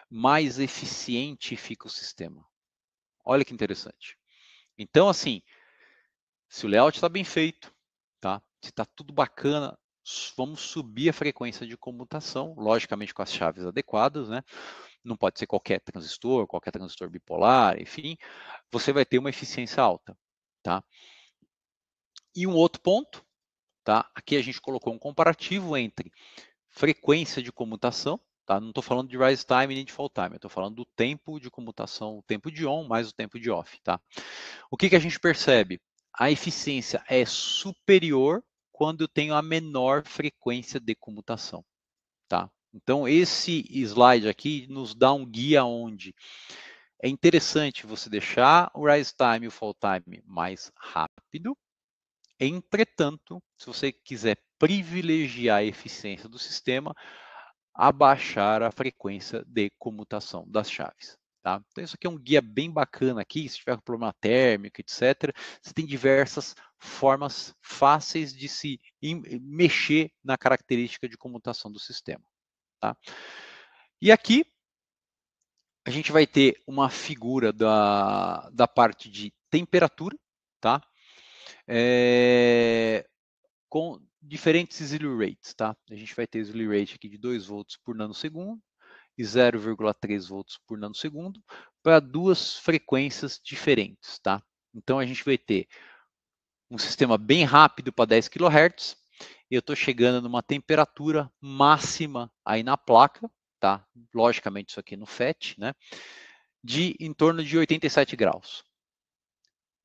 mais eficiente fica o sistema. Olha que interessante. Então, assim, se o layout está bem feito, tá? Se está tudo bacana, vamos subir a frequência de comutação, logicamente com as chaves adequadas, né? Não pode ser qualquer transistor bipolar, enfim, você vai ter uma eficiência alta, tá? E um outro ponto, tá? Aqui a gente colocou um comparativo entre frequência de comutação, tá? Não estou falando de rise time nem de fall time, estou falando do tempo de comutação, o tempo de on mais o tempo de off, tá? O que a gente percebe? A eficiência é superior quando eu tenho a menor frequência de comutação, tá? Então esse slide aqui nos dá um guia onde é interessante você deixar o rise time e o fall time mais rápido. Entretanto, se você quiser privilegiar a eficiência do sistema, abaixar a frequência de comutação das chaves. Tá? Então, isso aqui é um guia bem bacana aqui, se tiver problema térmico, etc. Você tem diversas formas fáceis de se mexer na característica de comutação do sistema. Tá? E aqui, a gente vai ter uma figura da parte de temperatura, tá? Com diferentes slew rates, tá? A gente vai ter slew rate aqui de 2 volts por nanosegundo e 0,3 volts por nanosegundo para duas frequências diferentes, tá? Então a gente vai ter um sistema bem rápido para 10 kHz. Eu estou chegando numa temperatura máxima aí na placa, tá? Logicamente isso aqui no FET, né? De em torno de 87 graus.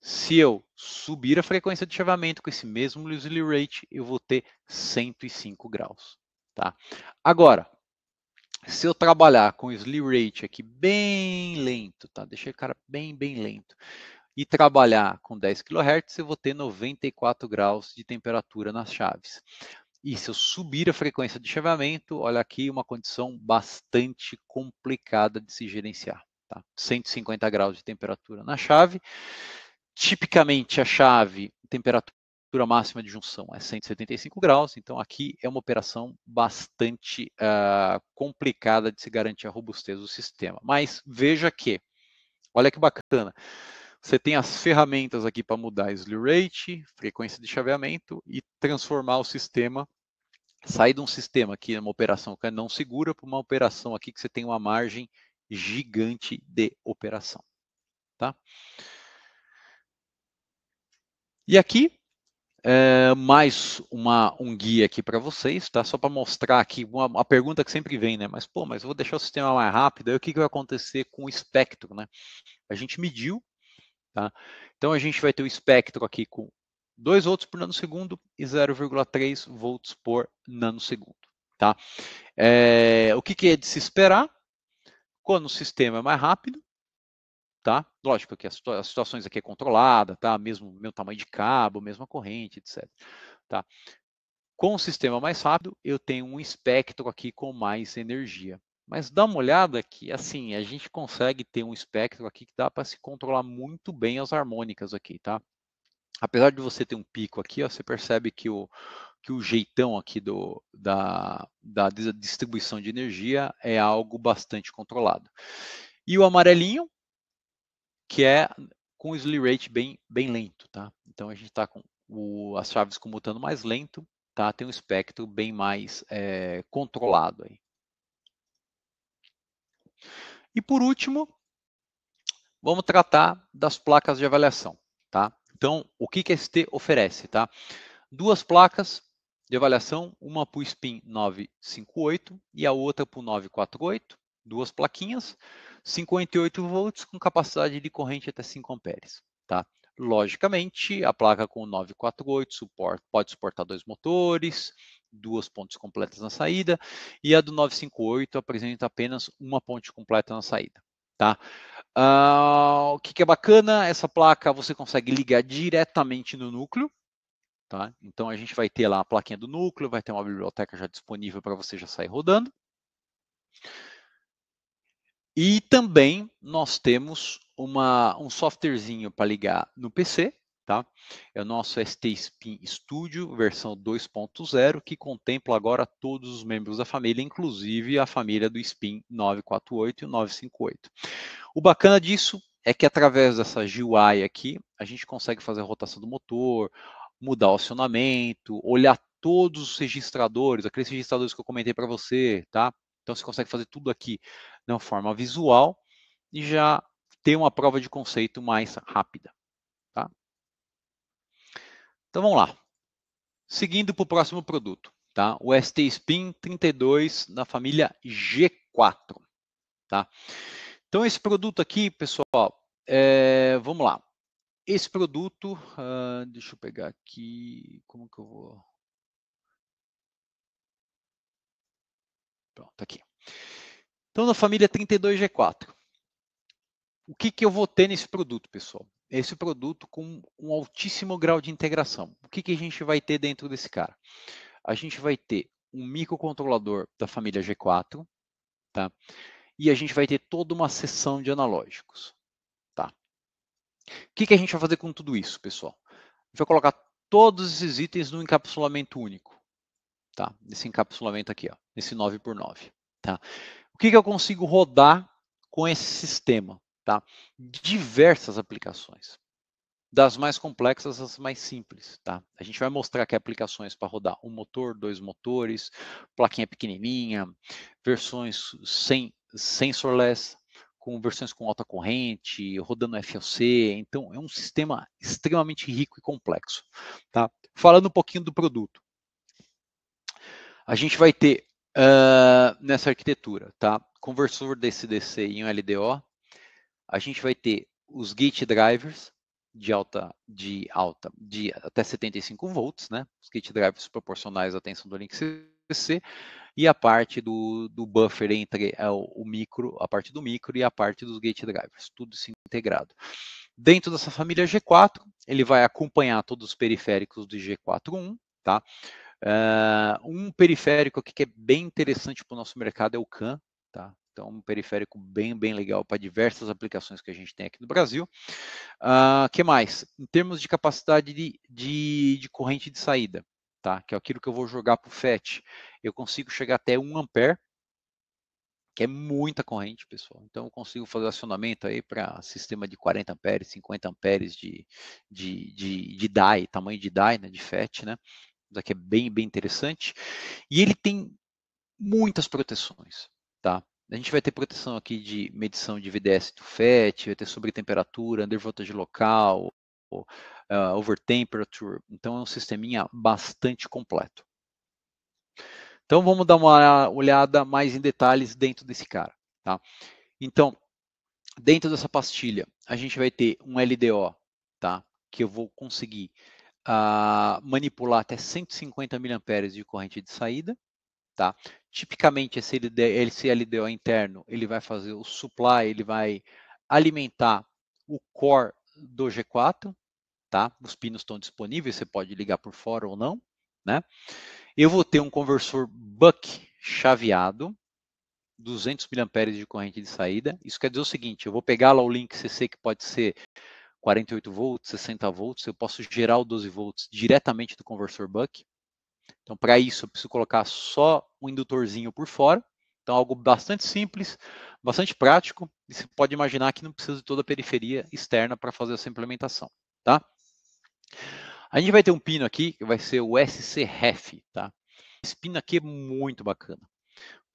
Se eu subir a frequência de chaveamento com esse mesmo slew rate, eu vou ter 105 graus. Tá? Agora, se eu trabalhar com o slew rate aqui bem lento, tá? Deixei o cara bem lento, e trabalhar com 10 kHz, eu vou ter 94 graus de temperatura nas chaves. E se eu subir a frequência de chaveamento, olha aqui uma condição bastante complicada de se gerenciar. Tá? 150 graus de temperatura na chave. Tipicamente, a chave, temperatura máxima de junção é 175 graus, então aqui é uma operação bastante complicada de se garantir a robustez do sistema. Mas veja que, olha que bacana, você tem as ferramentas aqui para mudar slew rate, frequência de chaveamento e transformar o sistema, sair de um sistema que é uma operação que é não segura para uma operação aqui que você tem uma margem gigante de operação. Tá? E aqui, mais um guia aqui para vocês, tá? Só para mostrar aqui uma pergunta que sempre vem, né? Mas eu vou deixar o sistema mais rápido, aí o que vai acontecer com o espectro, né? A gente mediu, tá? Então a gente vai ter o espectro aqui com 2 volts por nanosegundo e 0,3 volts por nanosegundo, tá? O que é de se esperar? Quando o sistema é mais rápido, tá? Lógico que as situações aqui é controlada, tá? Mesmo tamanho de cabo, mesma corrente, etc. Tá? Com o sistema mais rápido, eu tenho um espectro aqui com mais energia. Mas dá uma olhada que, assim, a gente consegue ter um espectro aqui que dá para se controlar muito bem as harmônicas aqui, tá? Apesar de você ter um pico aqui, ó, você percebe que o jeitão aqui da distribuição de energia é algo bastante controlado. E o amarelinho, que é com o slew rate bem lento, tá? Então a gente está com as chaves comutando mais lento, tá? Tem um espectro bem mais controlado aí. E por último, vamos tratar das placas de avaliação, tá? Então, o que a ST oferece, tá? Duas placas de avaliação, uma para o SPIN 958 e a outra para o 948, duas plaquinhas, 58 volts com capacidade de corrente até 5 amperes, tá? Logicamente, a placa com 948 pode suportar 2 motores, 2 pontes completas na saída, e a do 958 apresenta apenas uma ponte completa na saída, tá? O que é bacana, essa placa você consegue ligar diretamente no núcleo, tá? Então a gente vai ter lá a plaquinha do núcleo, vai ter uma biblioteca já disponível para você já sair rodando. E também nós temos um softwarezinho para ligar no PC, tá? É o nosso ST Spin Studio versão 2.0, que contempla agora todos os membros da família, inclusive a família do Spin 948 e o 958. O bacana disso é que através dessa GUI aqui, a gente consegue fazer a rotação do motor, mudar o acionamento, olhar todos os registradores, aqueles registradores que eu comentei para você, tá? Então você consegue fazer tudo aqui de uma forma visual e já ter uma prova de conceito mais rápida, tá? Então vamos lá. Seguindo para o próximo produto, tá? O ST Spin 32 da família G4, tá? Então esse produto aqui, pessoal, vamos lá. Esse produto, deixa eu pegar aqui, como que eu vou... Pronto, aqui. Então, na família 32G4, o que eu vou ter nesse produto, pessoal? Esse produto com um altíssimo grau de integração. O que a gente vai ter dentro desse cara? A gente vai ter um microcontrolador da família G4, tá? E a gente vai ter toda uma seção de analógicos, tá? O que a gente vai fazer com tudo isso, pessoal? A gente vai colocar todos esses itens num encapsulamento único, tá? Nesse encapsulamento aqui, ó, nesse 9x9, tá? O que eu consigo rodar com esse sistema, tá? Diversas aplicações, das mais complexas às mais simples, tá? A gente vai mostrar aqui aplicações para rodar um motor, 2 motores, plaquinha pequenininha, versões sem sensorless, com versões com alta corrente, rodando FLC. Então, é um sistema extremamente rico e complexo, tá? Falando um pouquinho do produto. A gente vai ter nessa arquitetura, tá? Conversor DC-DC em um LDO. A gente vai ter os gate drivers de até 75 volts, né? Os gate drivers proporcionais à tensão do link CC e a parte do buffer entre o micro, a parte do micro e a parte dos gate drivers, tudo isso integrado. Dentro dessa família G4, ele vai acompanhar todos os periféricos do G4.1, tá? Um periférico aqui que é bem interessante para o nosso mercado é o CAN, tá? Então, um periférico bem legal para diversas aplicações que a gente tem aqui no Brasil. Que mais? Em termos de capacidade de corrente de saída, tá? Que é aquilo que eu vou jogar para o FET. Eu consigo chegar até 1 ampere, que é muita corrente, pessoal. Então, eu consigo fazer acionamento aí para sistema de 40 amperes, 50 amperes de DAI, tamanho de DAI, né, de FET, né? Isso aqui é bem interessante. E ele tem muitas proteções, tá? A gente vai ter proteção aqui de medição de VDS do FET, vai ter sobre temperatura, under voltage local, over temperature. Então é um sisteminha bastante completo. Então vamos dar uma olhada mais em detalhes dentro desse cara, tá? Então, dentro dessa pastilha, a gente vai ter um LDO, tá? Que eu vou conseguir manipular até 150 mA de corrente de saída, tá? Tipicamente esse LDO interno, ele vai fazer o supply, ele vai alimentar o core do G4, tá? Os pinos estão disponíveis, você pode ligar por fora ou não, né? Eu vou ter um conversor buck chaveado 200 mA de corrente de saída. Isso quer dizer o seguinte, eu vou pegar lá o link CC, que pode ser 48 volts, 60 volts, eu posso gerar o 12 volts diretamente do conversor buck. Então, para isso, eu preciso colocar só um indutorzinho por fora. Então, algo bastante simples, bastante prático, e você pode imaginar que não precisa de toda a periferia externa para fazer essa implementação, tá? A gente vai ter um pino aqui, que vai ser o SC-Ref, tá? Esse pino aqui é muito bacana,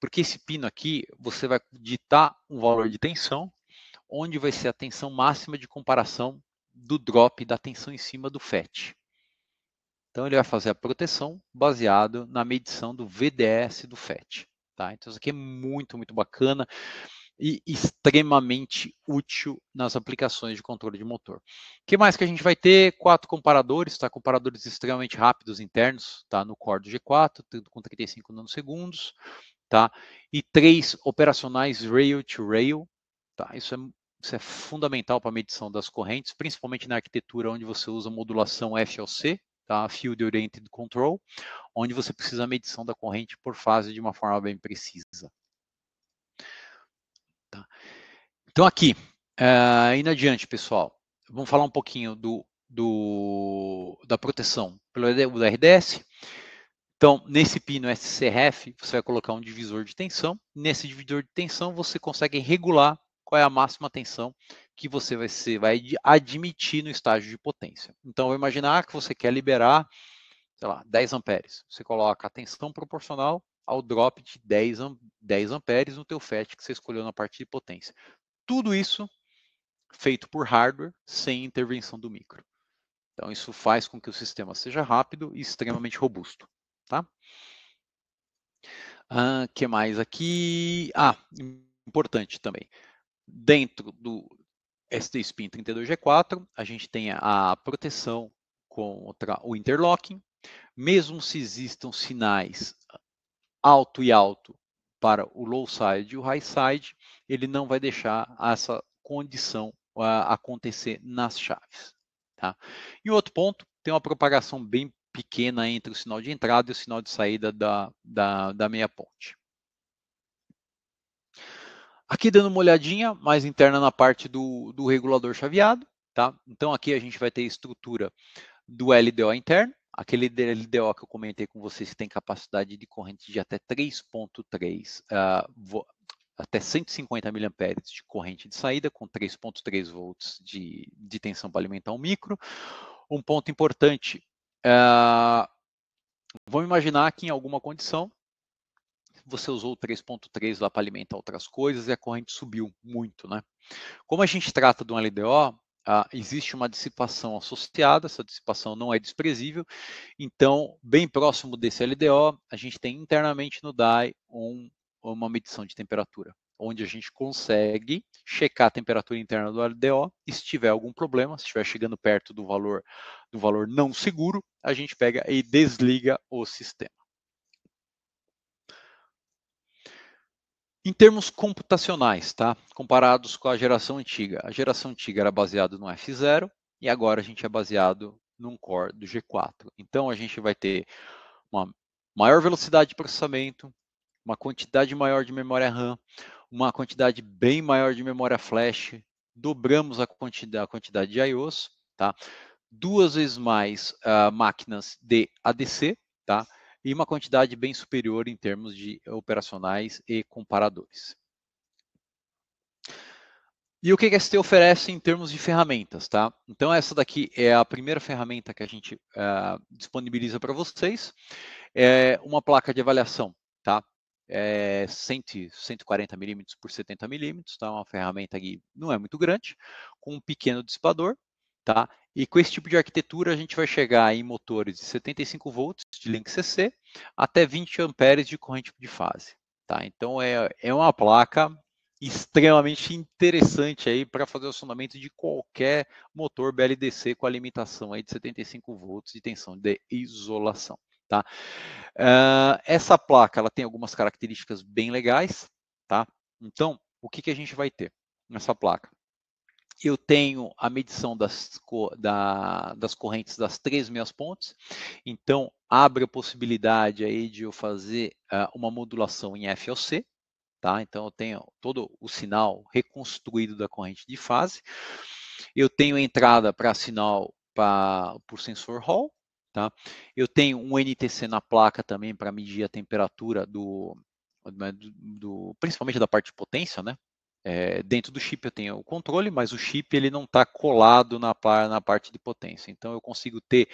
porque esse pino aqui, você vai digitar um valor de tensão, onde vai ser a tensão máxima de comparação do drop da tensão em cima do FET. Então, ele vai fazer a proteção baseado na medição do VDS do FET. Tá? Então, isso aqui é muito, muito bacana e extremamente útil nas aplicações de controle de motor. O que mais que a gente vai ter? 4 comparadores, tá? Comparadores extremamente rápidos internos, tá? No core do G4, com 35 nanosegundos, tá? E 3 operacionais rail to rail, tá? Isso é fundamental para a medição das correntes, principalmente na arquitetura onde você usa modulação FLC, tá? Field Oriented Control, onde você precisa da medição da corrente por fase de uma forma bem precisa. Tá? Então aqui, indo adiante, pessoal, vamos falar um pouquinho da proteção pelo RDS. Então, nesse pino SCRF, você vai colocar um divisor de tensão. Nesse divisor de tensão, você consegue regular qual é a máxima tensão que você vai admitir no estágio de potência. Então, vou imaginar que você quer liberar, sei lá, 10 amperes. Você coloca a tensão proporcional ao drop de 10 amperes no teu FET que você escolheu na parte de potência. Tudo isso feito por hardware, sem intervenção do micro. Então, isso faz com que o sistema seja rápido e extremamente robusto. Tá? Que mais aqui? Importante também. Dentro do ST-SPIN 32G4, a gente tem a proteção contra o interlocking. Mesmo se existam sinais alto e alto para o low side e o high side, ele não vai deixar essa condição acontecer nas chaves. Tá? E outro ponto, tem uma propagação bem pequena entre o sinal de entrada e o sinal de saída da meia ponte. Aqui dando uma olhadinha mais interna na parte do regulador chaveado. Tá? Então aqui a gente vai ter a estrutura do LDO interno, aquele LDO que eu comentei com vocês que tem capacidade de corrente de até 3.3 até 150 mA de corrente de saída, com 3.3 volts de tensão para alimentar um micro. Um ponto importante, vamos imaginar que em alguma condição você usou o 3.3 lá para alimentar outras coisas e a corrente subiu muito, né? Como a gente trata de um LDO, existe uma dissipação associada, essa dissipação não é desprezível, então, bem próximo desse LDO, a gente tem internamente no DAI uma medição de temperatura, onde a gente consegue checar a temperatura interna do LDO, e se tiver algum problema, se estiver chegando perto do valor não seguro, a gente pega e desliga o sistema. Em termos computacionais, tá? Comparados com a geração antiga. A geração antiga era baseada no F0 e agora a gente é baseado num core do G4. Então a gente vai ter uma maior velocidade de processamento, uma quantidade maior de memória RAM, uma quantidade bem maior de memória flash, dobramos a quantidade de I/Os, tá? 2 vezes mais máquinas de ADC, tá? E uma quantidade bem superior em termos de operacionais e comparadores. E o que a ST oferece em termos de ferramentas, tá? Então essa daqui é a primeira ferramenta que a gente disponibiliza para vocês. É uma placa de avaliação, tá? 140 milímetros por 70 milímetros, tá? Uma ferramenta que não é muito grande, com um pequeno dissipador, tá? E com esse tipo de arquitetura a gente vai chegar em motores de 75 volts de link CC até 20 amperes de corrente de fase, tá? Então é uma placa extremamente interessante aí para fazer o acionamento de qualquer motor BLDC com a limitação aí de 75 volts de tensão de isolação, tá? Essa placa ela tem algumas características bem legais, tá? Então, o que a gente vai ter nessa placa? Eu tenho a medição das correntes das 3 meias pontes, então abre a possibilidade aí de eu fazer uma modulação em FLC, tá? Então eu tenho todo o sinal reconstruído da corrente de fase. Eu tenho entrada para sinal por sensor Hall, tá? Eu tenho um NTC na placa também para medir a temperatura principalmente da parte de potência, né? Dentro do chip eu tenho o controle, mas o chip ele não está colado na parte de potência. Então eu consigo ter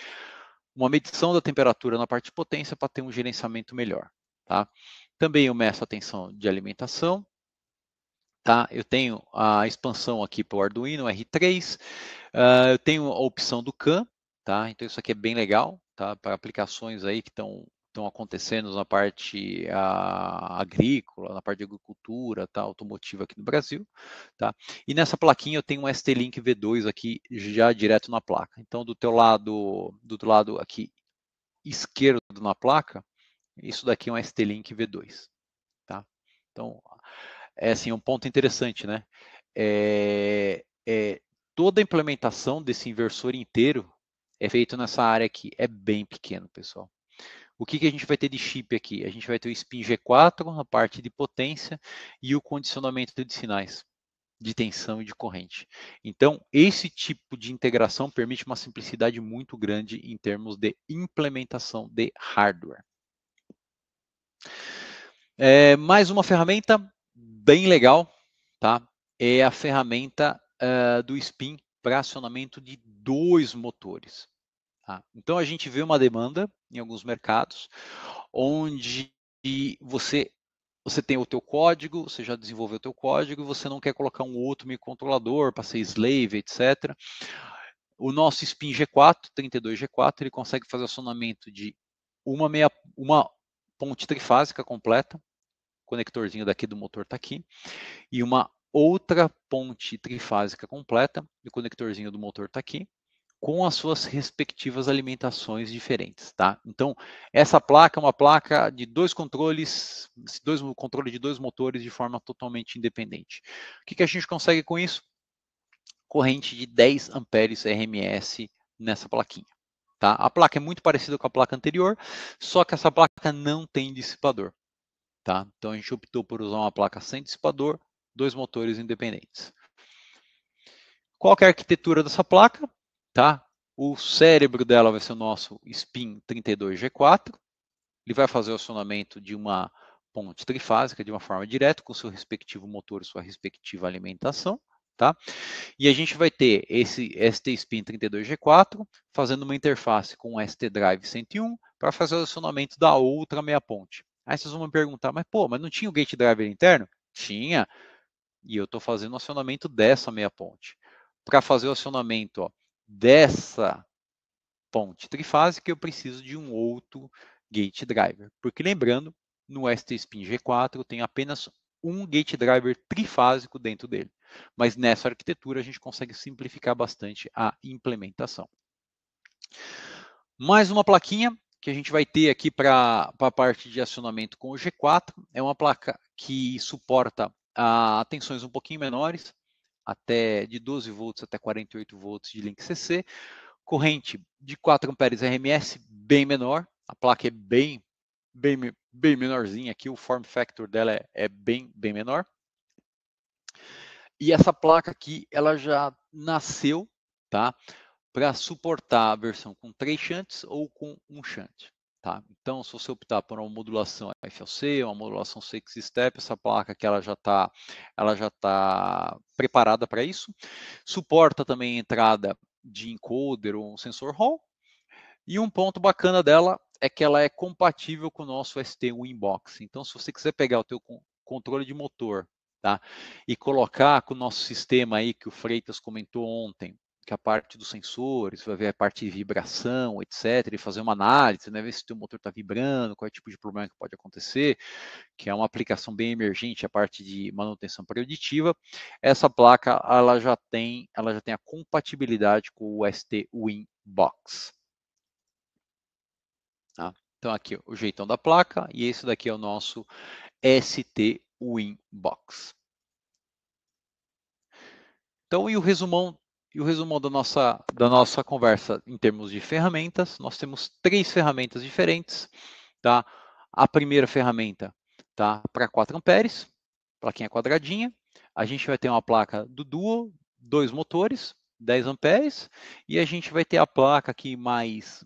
uma medição da temperatura na parte de potência para ter um gerenciamento melhor, tá? Também eu meço a tensão de alimentação, tá? Eu tenho a expansão aqui para o Arduino R3, eu tenho a opção do CAN, tá? Então isso aqui é bem legal, tá? Para aplicações aí que estão acontecendo na parte agrícola, na parte de agricultura, tá? Automotiva aqui no Brasil, tá? E nessa plaquinha eu tenho um ST-Link V2 aqui já direto na placa. Então do lado aqui esquerdo na placa, isso daqui é um ST-Link V2, tá? Então é assim um ponto interessante, né? Toda a implementação desse inversor inteiro é feito nessa área aqui. É bem pequeno, pessoal. O que a gente vai ter de chip aqui? A gente vai ter o Spin G4, a parte de potência e o condicionamento de sinais de tensão e de corrente. Então, esse tipo de integração permite uma simplicidade muito grande em termos de implementação de hardware. Mais uma ferramenta bem legal, tá? É a ferramenta do Spin para acionamento de 2 motores. Tá? Então a gente vê uma demanda em alguns mercados onde você tem o teu código, você já desenvolveu o teu código e você não quer colocar um outro microcontrolador para ser slave, etc. O nosso Spin G4, 32G4, ele consegue fazer acionamento de uma ponte trifásica completa, o conectorzinho daqui do motor está aqui, e uma outra ponte trifásica completa, e o conectorzinho do motor está aqui, com as suas respectivas alimentações diferentes, tá? Então, essa placa é uma placa de 2 controles, controle de 2 motores de forma totalmente independente. O que a gente consegue com isso? Corrente de 10 amperes RMS nessa plaquinha, tá? A placa é muito parecida com a placa anterior, só que essa placa não tem dissipador, tá? Então, a gente optou por usar uma placa sem dissipador, 2 motores independentes. Qual que é a arquitetura dessa placa? Tá? O cérebro dela vai ser o nosso Spin 32G4. Ele vai fazer o acionamento de uma ponte trifásica de uma forma direta, com seu respectivo motor e sua respectiva alimentação. Tá? E a gente vai ter esse ST-Spin 32G4 fazendo uma interface com o ST-Drive 101 para fazer o acionamento da outra meia ponte. Aí vocês vão me perguntar, mas não tinha o gate driver interno? Tinha, e eu estou fazendo o acionamento dessa meia ponte. Para fazer o acionamento dessa ponte trifásica, eu preciso de um outro gate driver. Porque lembrando, no ST-Spin G4 tem apenas um gate driver trifásico dentro dele. Mas nessa arquitetura a gente consegue simplificar bastante a implementação. Mais uma plaquinha que a gente vai ter aqui para a parte de acionamento com o G4. É uma placa que suporta tensões um pouquinho menores, até de 12 volts até 48 volts de link CC, corrente de 4 amperes RMS bem menor, a placa é bem menorzinha aqui, o form factor dela é bem menor. E essa placa aqui, ela já nasceu, tá, para suportar a versão com 3 shunts ou com 1 shunt. Tá? Então, se você optar por uma modulação FLC, uma modulação 6-step, essa placa que ela já tá preparada para isso. Suporta também a entrada de encoder ou um sensor Hall. E um ponto bacana dela é que ela é compatível com o nosso ST-Winbox. Então, se você quiser pegar o teu controle de motor, tá, e colocar com o nosso sistema aí que o Freitas comentou ontem, que a parte dos sensores, vai ver a parte de vibração, etc., e fazer uma análise, né, ver se o teu motor está vibrando, qual é o tipo de problema que pode acontecer, que é uma aplicação bem emergente, a parte de manutenção preditiva. Essa placa ela já tem a compatibilidade com o ST-Winbox. Tá? Então aqui o jeitão da placa, e esse daqui é o nosso ST-Winbox. Então, e o resumão da nossa conversa em termos de ferramentas, nós temos 3 ferramentas diferentes. Tá? A primeira ferramenta tá, para 4 amperes, plaquinha quadradinha. A gente vai ter uma placa do Dual, 2 motores, 10 amperes, e a gente vai ter a placa aqui mais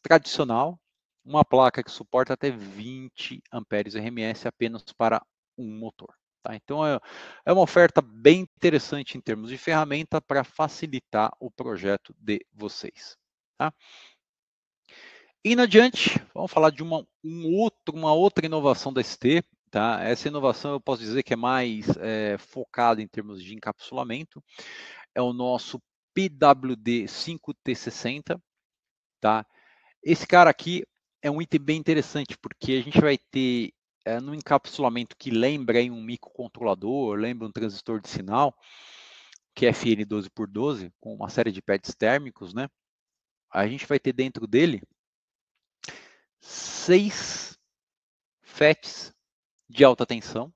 tradicional, uma placa que suporta até 20 amperes RMS apenas para um motor. Tá? Então, é uma oferta bem interessante em termos de ferramenta para facilitar o projeto de vocês. Tá? Indo adiante, vamos falar de uma outra inovação da ST. Tá? Essa inovação eu posso dizer que é mais focada em termos de encapsulamento. É o nosso PWD 5T60. Tá? Esse cara aqui é um item bem interessante, porque a gente vai ter no encapsulamento que lembra aí um microcontrolador, lembra um transistor de sinal, que é FN12x12, com uma série de pads térmicos, né? A gente vai ter dentro dele 6 FETs de alta tensão,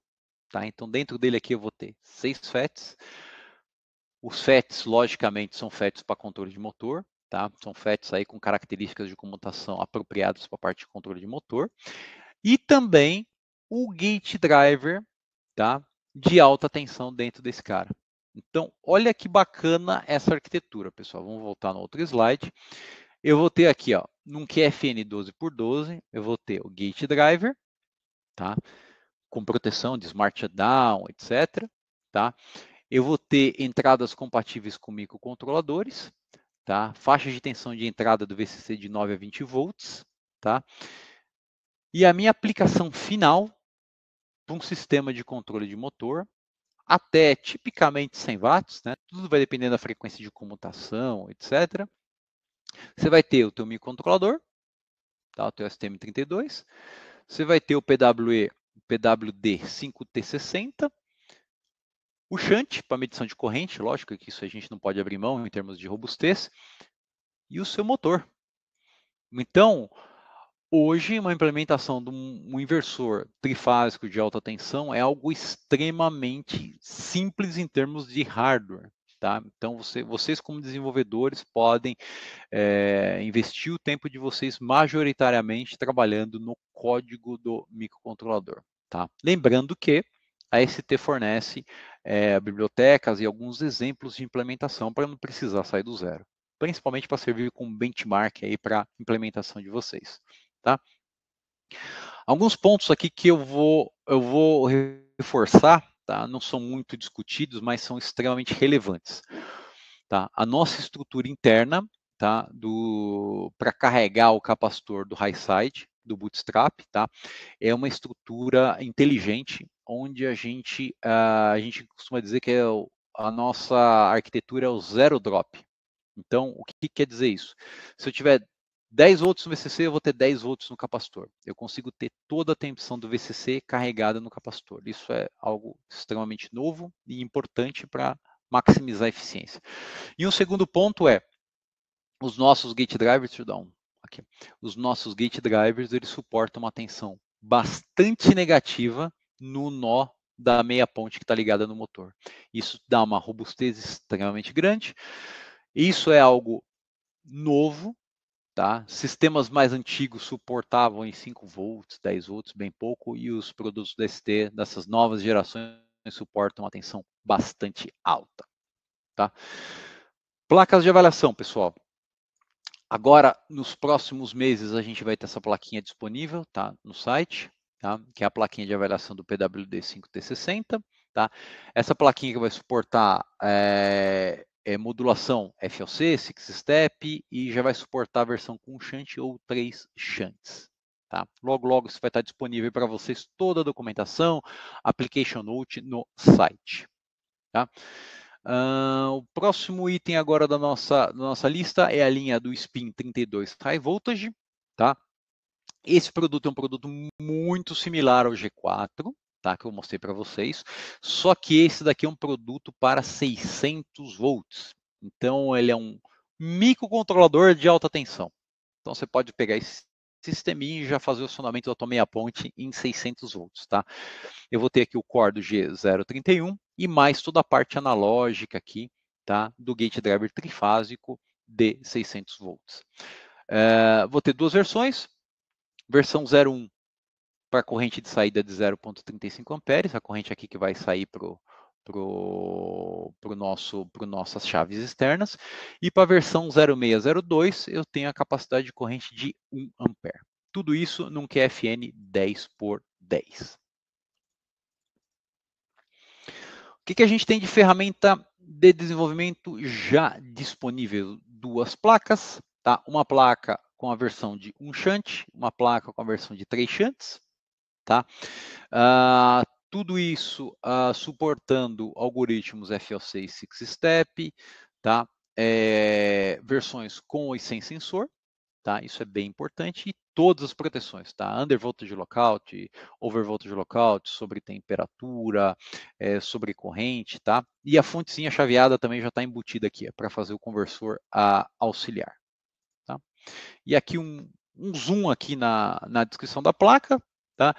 tá? Então, dentro dele aqui eu vou ter 6 FETs. Os FETs, logicamente, são FETs para controle de motor, tá? São FETs aí com características de comutação apropriadas para a parte de controle de motor. E também o gate driver, tá? De alta tensão dentro desse cara. Então, olha que bacana essa arquitetura, pessoal. Vamos voltar no outro slide. Eu vou ter aqui, ó, num QFN 12x12, eu vou ter o gate driver, tá? Com proteção de smart shutdown, etc. Tá? Eu vou ter entradas compatíveis com microcontroladores, tá? Faixa de tensão de entrada do VCC de 9 a 20 volts, tá? E a minha aplicação final para um sistema de controle de motor, até tipicamente 100 watts, né? Tudo vai depender da frequência de comutação, etc. Você vai ter o teu microcontrolador, tá? O teu STM32. Você vai ter o PWD 5T60. O shunt para medição de corrente, lógico que isso a gente não pode abrir mão em termos de robustez. E o seu motor. Então, hoje, uma implementação de um inversor trifásico de alta tensão é algo extremamente simples em termos de hardware. Tá? Então, vocês como desenvolvedores podem investir o tempo de vocês majoritariamente trabalhando no código do microcontrolador. Tá? Lembrando que a ST fornece bibliotecas e alguns exemplos de implementação para não precisar sair do zero, principalmente para servir como benchmark aí para a implementação de vocês. Tá? Alguns pontos aqui que eu vou reforçar, tá? Não são muito discutidos, mas são extremamente relevantes. Tá? A nossa estrutura interna, tá? Para carregar o capacitor do high side, do bootstrap, tá? É uma estrutura inteligente, onde a gente costuma dizer que a nossa arquitetura é o zero drop. Então, o que quer dizer isso? Se eu tiver 10 volts no VCC, eu vou ter 10 volts no capacitor. Eu consigo ter toda a tensão do VCC carregada no capacitor. Isso é algo extremamente novo e importante para maximizar a eficiência. E um segundo ponto é, os nossos gate drivers, os nossos gate drivers, eles suportam uma tensão bastante negativa no nó da meia ponte que está ligada no motor. Isso dá uma robustez extremamente grande. Isso é algo novo, tá? Sistemas mais antigos suportavam em 5 volts, 10 volts, bem pouco, e os produtos da ST dessas novas gerações suportam uma tensão bastante alta, tá? Placas de avaliação, pessoal. Agora, nos próximos meses, a gente vai ter essa plaquinha disponível, tá? No site, tá? Que é a plaquinha de avaliação do PWD 5T60, tá? Essa plaquinha que vai suportar modulação FLC, Six Step, e já vai suportar a versão com shunt ou 3 shunts. Tá? Logo, logo isso vai estar disponível para vocês, toda a documentação, application note no site. Tá? O próximo item agora da nossa lista é a linha do Spin 32 High Voltage. Tá? Esse produto é um produto muito similar ao G4, tá, que eu mostrei para vocês, só que esse daqui é um produto para 600 volts. Então, ele é um microcontrolador de alta tensão. Então, você pode pegar esse sisteminha e já fazer o acionamento da tua meia ponte em 600 volts. Tá? Eu vou ter aqui o core do G031 e mais toda a parte analógica aqui, tá, do gate driver trifásico de 600 volts. Vou ter duas versões. Versão 01 para a corrente de saída de 0,35 amperes, a corrente aqui que vai sair para nossas chaves externas, e para a versão 0602 eu tenho a capacidade de corrente de 1 ampere. Tudo isso num QFN 10x10. O que a gente tem de ferramenta de desenvolvimento já disponível? Duas placas, tá? Uma placa com a versão de 1 shunt, uma placa com a versão de 3 shunts, tá? Tudo isso suportando algoritmos FLC e Six Step, tá? Versões com e sem sensor, tá? Isso é bem importante, e todas as proteções, tá? Undervoltage lockout, overvoltage lockout, sobre temperatura, sobre corrente, tá? E a fontezinha chaveada também já está embutida aqui, para fazer o conversor auxiliar, tá? E aqui um zoom aqui na descrição da placa, tá?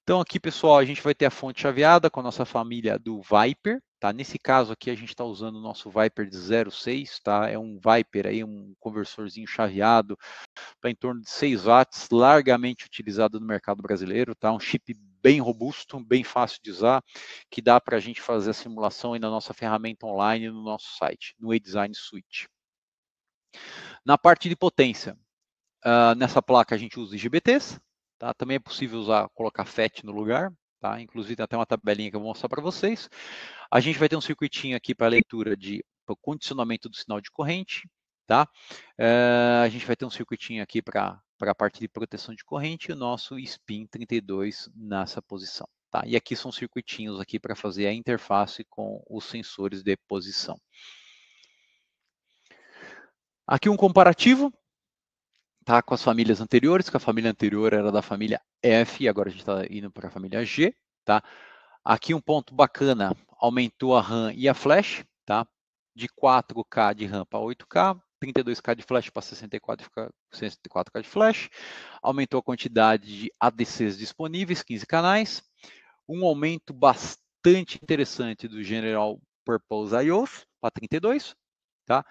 Então aqui, pessoal, a gente vai ter a fonte chaveada com a nossa família do Viper, tá? Nesse caso aqui a gente está usando o nosso Viper de 0,6, tá? É um Viper aí, um conversorzinho chaveado para em torno de 6 watts, largamente utilizado no mercado brasileiro, tá? Um chip bem robusto, bem fácil de usar, que dá para a gente fazer a simulação aí na nossa ferramenta online no nosso site, no eDesign Suite. Na parte de potência, nessa placa a gente usa IGBTs, tá? Também é possível colocar FET no lugar, tá? Inclusive tem até uma tabelinha que eu vou mostrar para vocês. A gente vai ter um circuitinho aqui para leitura para o condicionamento do sinal de corrente, tá? A gente vai ter um circuitinho aqui para a parte de proteção de corrente e o nosso SPIN 32 nessa posição, tá? E aqui são circuitinhos aqui para fazer a interface com os sensores de posição. Aqui um comparativo, tá, com as famílias anteriores, que a família anterior era da família F, e agora a gente está indo para a família G, tá? Aqui um ponto bacana, aumentou a RAM e a flash, tá? De 4K de RAM para 8K, 32K de flash para 64K de flash, aumentou a quantidade de ADCs disponíveis, 15 canais, um aumento bastante interessante do General Purpose IOs para 32, tá?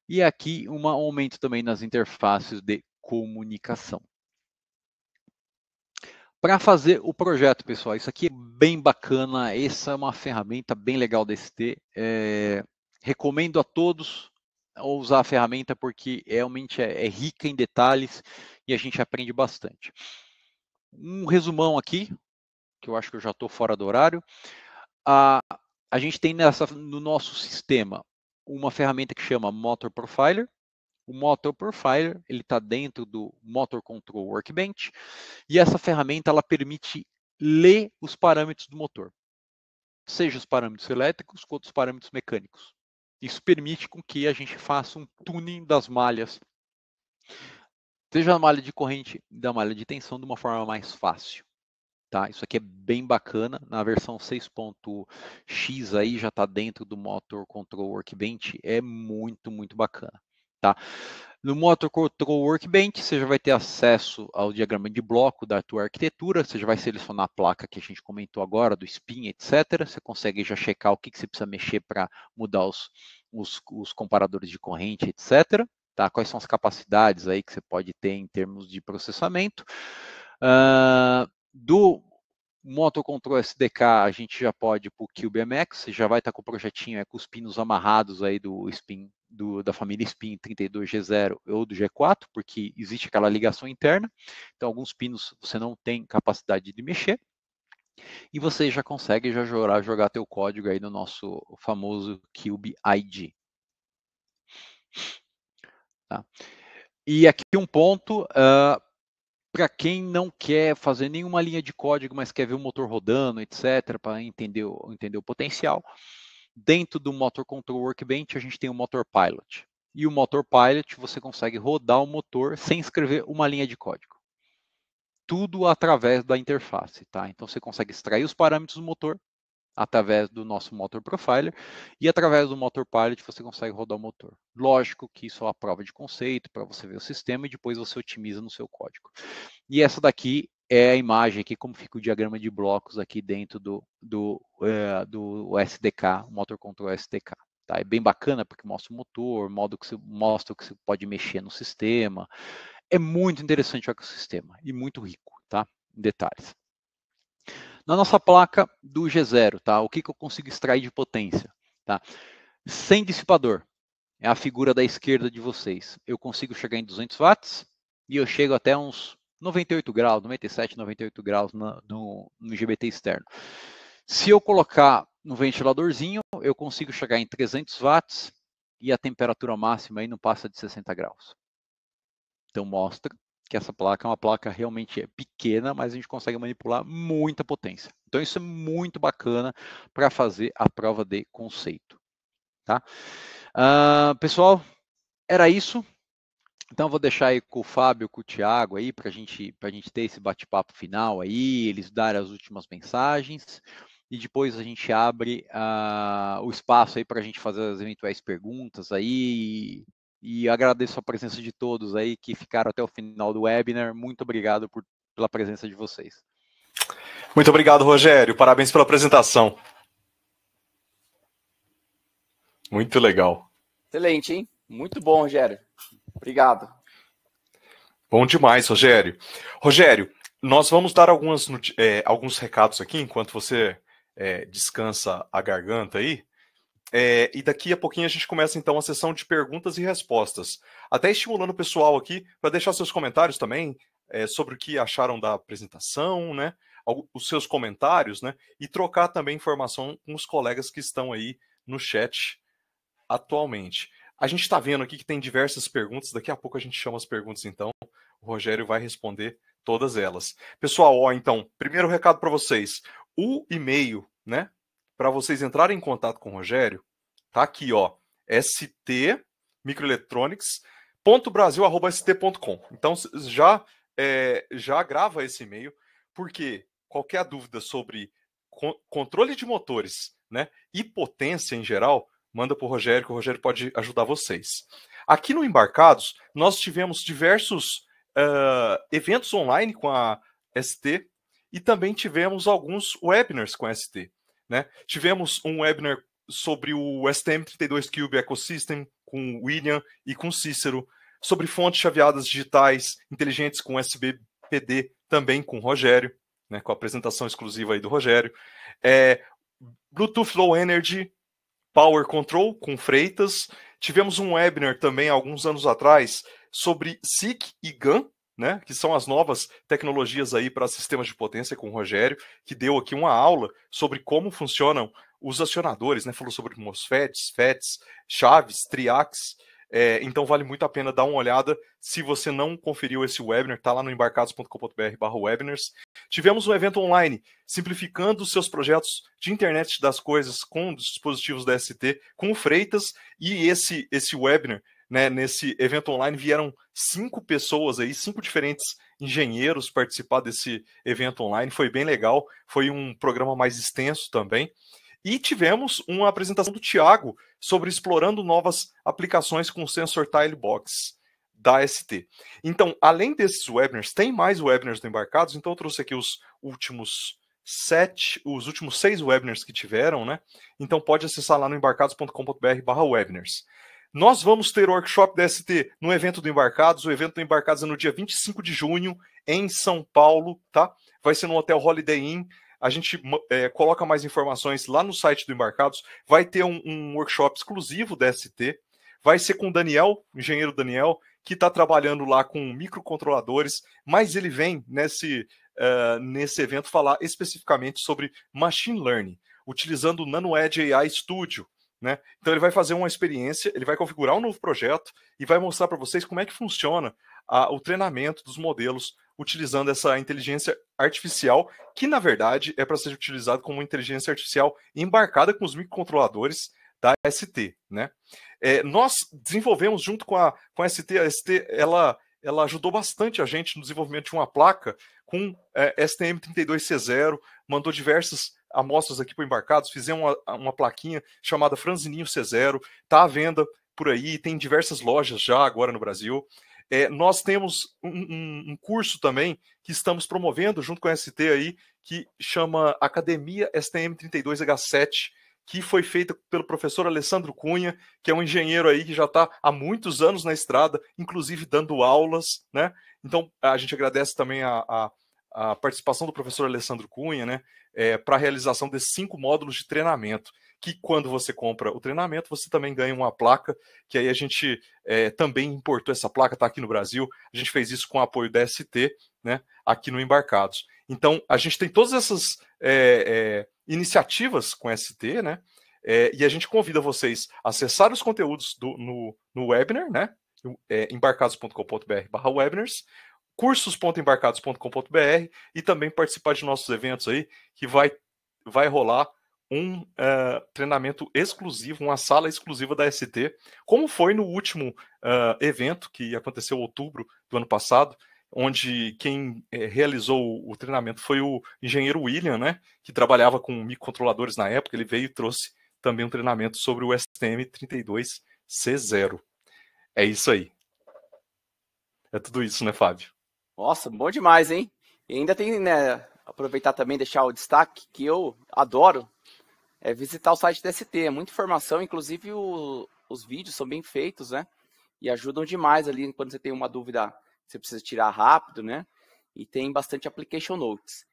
E aqui um aumento também nas interfaces de comunicação. Para fazer o projeto, pessoal, isso aqui é bem bacana, essa é uma ferramenta bem legal da ST. Recomendo a todos usar a ferramenta porque realmente é rica em detalhes e a gente aprende bastante. Um resumão aqui, que eu acho que eu já estou fora do horário. A gente tem no nosso sistema uma ferramenta que chama Motor Profiler. O Motor Profiler ele está dentro do Motor Control Workbench e essa ferramenta ela permite ler os parâmetros do motor, seja os parâmetros elétricos quanto os parâmetros mecânicos. Isso permite com que a gente faça um tuning das malhas, seja a malha de corrente e da malha de tensão, de uma forma mais fácil. Tá? Isso aqui é bem bacana. Na versão 6.x aí já está dentro do Motor Control Workbench. É muito, muito bacana. Tá? No Motor Control Workbench, você já vai ter acesso ao diagrama de bloco da tua arquitetura, você já vai selecionar a placa que a gente comentou agora, do SPIN, etc. Você consegue já checar o que você precisa mexer para mudar os comparadores de corrente, etc. Tá? Quais são as capacidades aí que você pode ter em termos de processamento. Do Motor Control SDK, a gente já pode ir para o CubeMX, você já vai estar com o projetinho com os pinos amarrados aí do SPIN, da família SPIN 32G0 ou do G4, porque existe aquela ligação interna, então alguns pinos você não tem capacidade de mexer, e você já consegue jogar teu código aí no nosso famoso Cube ID. Tá? E aqui um ponto, para quem não quer fazer nenhuma linha de código, mas quer ver o motor rodando, etc., para entender o potencial, dentro do Motor Control Workbench a gente tem o Motor Pilot. E o Motor Pilot você consegue rodar o motor sem escrever uma linha de código. Tudo através da interface, tá? Então você consegue extrair os parâmetros do motor através do nosso Motor Profiler e através do Motor Pilot você consegue rodar o motor. Lógico que isso é uma prova de conceito para você ver o sistema e depois você otimiza no seu código. E essa daqui é a imagem aqui, como fica o diagrama de blocos aqui dentro do SDK, o Motor Control SDK. Tá? É bem bacana porque mostra o motor, mostra o que você pode mexer no sistema. É muito interessante o ecossistema e muito rico, tá? Em detalhes. Na nossa placa do G0, tá? O que eu consigo extrair de potência? Tá? Sem dissipador. É a figura da esquerda de vocês. Eu consigo chegar em 200 watts e eu chego até uns 98 graus, 97, 98 graus no IGBT externo. Se eu colocar no ventiladorzinho, eu consigo chegar em 300 watts e a temperatura máxima aí não passa de 60 graus. Então mostra que essa placa é uma placa realmente pequena, mas a gente consegue manipular muita potência. Então isso é muito bacana para fazer a prova de conceito. Tá? Pessoal, era isso. Então, vou deixar aí com o Fábio, com o Thiago aí, para a gente ter esse bate-papo final aí, eles darem as últimas mensagens, e depois a gente abre o espaço aí para a gente fazer as eventuais perguntas aí, e agradeço a presença de todos aí que ficaram até o final do webinar. Muito obrigado pela presença de vocês.
Muito obrigado, Rogério. Parabéns pela apresentação. Muito legal.
Excelente, hein? Muito bom, Rogério. Obrigado.
Bom demais, Rogério. Rogério, nós vamos dar alguns recados aqui, enquanto você descansa a garganta aí. E daqui a pouquinho a gente começa, então, a sessão de perguntas e respostas. Até estimulando o pessoal aqui para deixar seus comentários também sobre o que acharam da apresentação, né? Os seus comentários, né? E trocar também informação com os colegas que estão aí no chat atualmente. A gente está vendo aqui que tem diversas perguntas, daqui a pouco a gente chama as perguntas, então. O Rogério vai responder todas elas. Pessoal, então, primeiro recado para vocês. O e-mail, né, para vocês entrarem em contato com o Rogério, tá aqui, ó, stmicroelectronics.brasil@st.com. Então, já grava esse e-mail, porque qualquer dúvida sobre controle de motores, né, e potência em geral, manda para o Rogério, que o Rogério pode ajudar vocês. Aqui no Embarcados, nós tivemos diversos eventos online com a ST e também tivemos alguns webinars com a ST. Né? Tivemos um webinar sobre o STM32Cube Ecosystem com o William e com o Cícero, sobre fontes chaveadas digitais inteligentes com USB-PD também com o Rogério, né? Com a apresentação exclusiva aí do Rogério. Bluetooth Low Energy Power Control com Freitas. Tivemos um webinar também, alguns anos atrás, sobre SiC e GaN, né, que são as novas tecnologias aí para sistemas de potência com o Rogério, que deu aqui uma aula sobre como funcionam os acionadores, né, falou sobre MOSFETs, FETs, chaves, triacs. Então vale muito a pena dar uma olhada. Se você não conferiu esse webinar, está lá no embarcados.com.br/webinars. Tivemos um evento online simplificando os seus projetos de internet das coisas com os dispositivos da ST, com o Freitas, e esse webinar, né, nesse evento online vieram 5 pessoas aí, 5 diferentes engenheiros participar desse evento online. Foi bem legal, foi um programa mais extenso também. E tivemos uma apresentação do Thiago sobre explorando novas aplicações com o Sensor Tile Box da ST. Então, além desses webinars, tem mais webinars do Embarcados, então eu trouxe aqui os últimos 6 webinars que tiveram, né? Então pode acessar lá no embarcados.com.br/webinars. Nós vamos ter o workshop da ST no evento do Embarcados. O evento do Embarcados é no dia 25 de junho, em São Paulo, tá? Vai ser no Hotel Holiday Inn. A gente coloca mais informações lá no site do Embarcados. Vai ter um workshop exclusivo da ST. Vai ser com o Daniel, o engenheiro Daniel, que está trabalhando lá com microcontroladores, mas ele vem nesse evento falar especificamente sobre Machine Learning, utilizando o NanoEdge AI Studio. Né? Então ele vai fazer uma experiência, ele vai configurar um novo projeto e vai mostrar para vocês como é que funciona o treinamento dos modelos utilizando essa inteligência artificial, que na verdade é para ser utilizado como inteligência artificial embarcada com os microcontroladores da ST. Né? Nós desenvolvemos junto com a ST, ela ajudou bastante a gente no desenvolvimento de uma placa com STM32C0, mandou diversas amostras aqui para o Embarcados, fizemos uma plaquinha chamada Franzininho C0, está à venda por aí, tem diversas lojas já agora no Brasil. Nós temos um curso também que estamos promovendo junto com a ST aí, que chama Academia STM32H7, que foi feita pelo professor Alessandro Cunha, que é um engenheiro aí que já está há muitos anos na estrada, inclusive dando aulas, né? Então a gente agradece também a a participação do professor Alessandro Cunha, né, para a realização desses 5 módulos de treinamento, que quando você compra o treinamento, você também ganha uma placa, que aí a gente também importou essa placa, está aqui no Brasil, a gente fez isso com o apoio da ST, né, aqui no Embarcados. Então, a gente tem todas essas iniciativas com a ST, né, e a gente convida vocês a acessar os conteúdos no webinar, né, embarcados.com.br/webinars, cursos.embarcados.com.br e também participar de nossos eventos aí, que vai rolar um treinamento exclusivo, uma sala exclusiva da ST, como foi no último evento que aconteceu em outubro do ano passado, onde quem realizou o treinamento foi o engenheiro William, né, que trabalhava com microcontroladores na época. Ele veio e trouxe também um treinamento sobre o STM32C0. É isso aí. É tudo isso, né, Fábio?
Nossa, bom demais, hein? E ainda tem, né, aproveitar também, deixar o destaque que eu adoro, visitar o site da ST. É muita informação, inclusive os vídeos são bem feitos, né? E ajudam demais ali quando você tem uma dúvida, você precisa tirar rápido, né? E tem bastante application notes,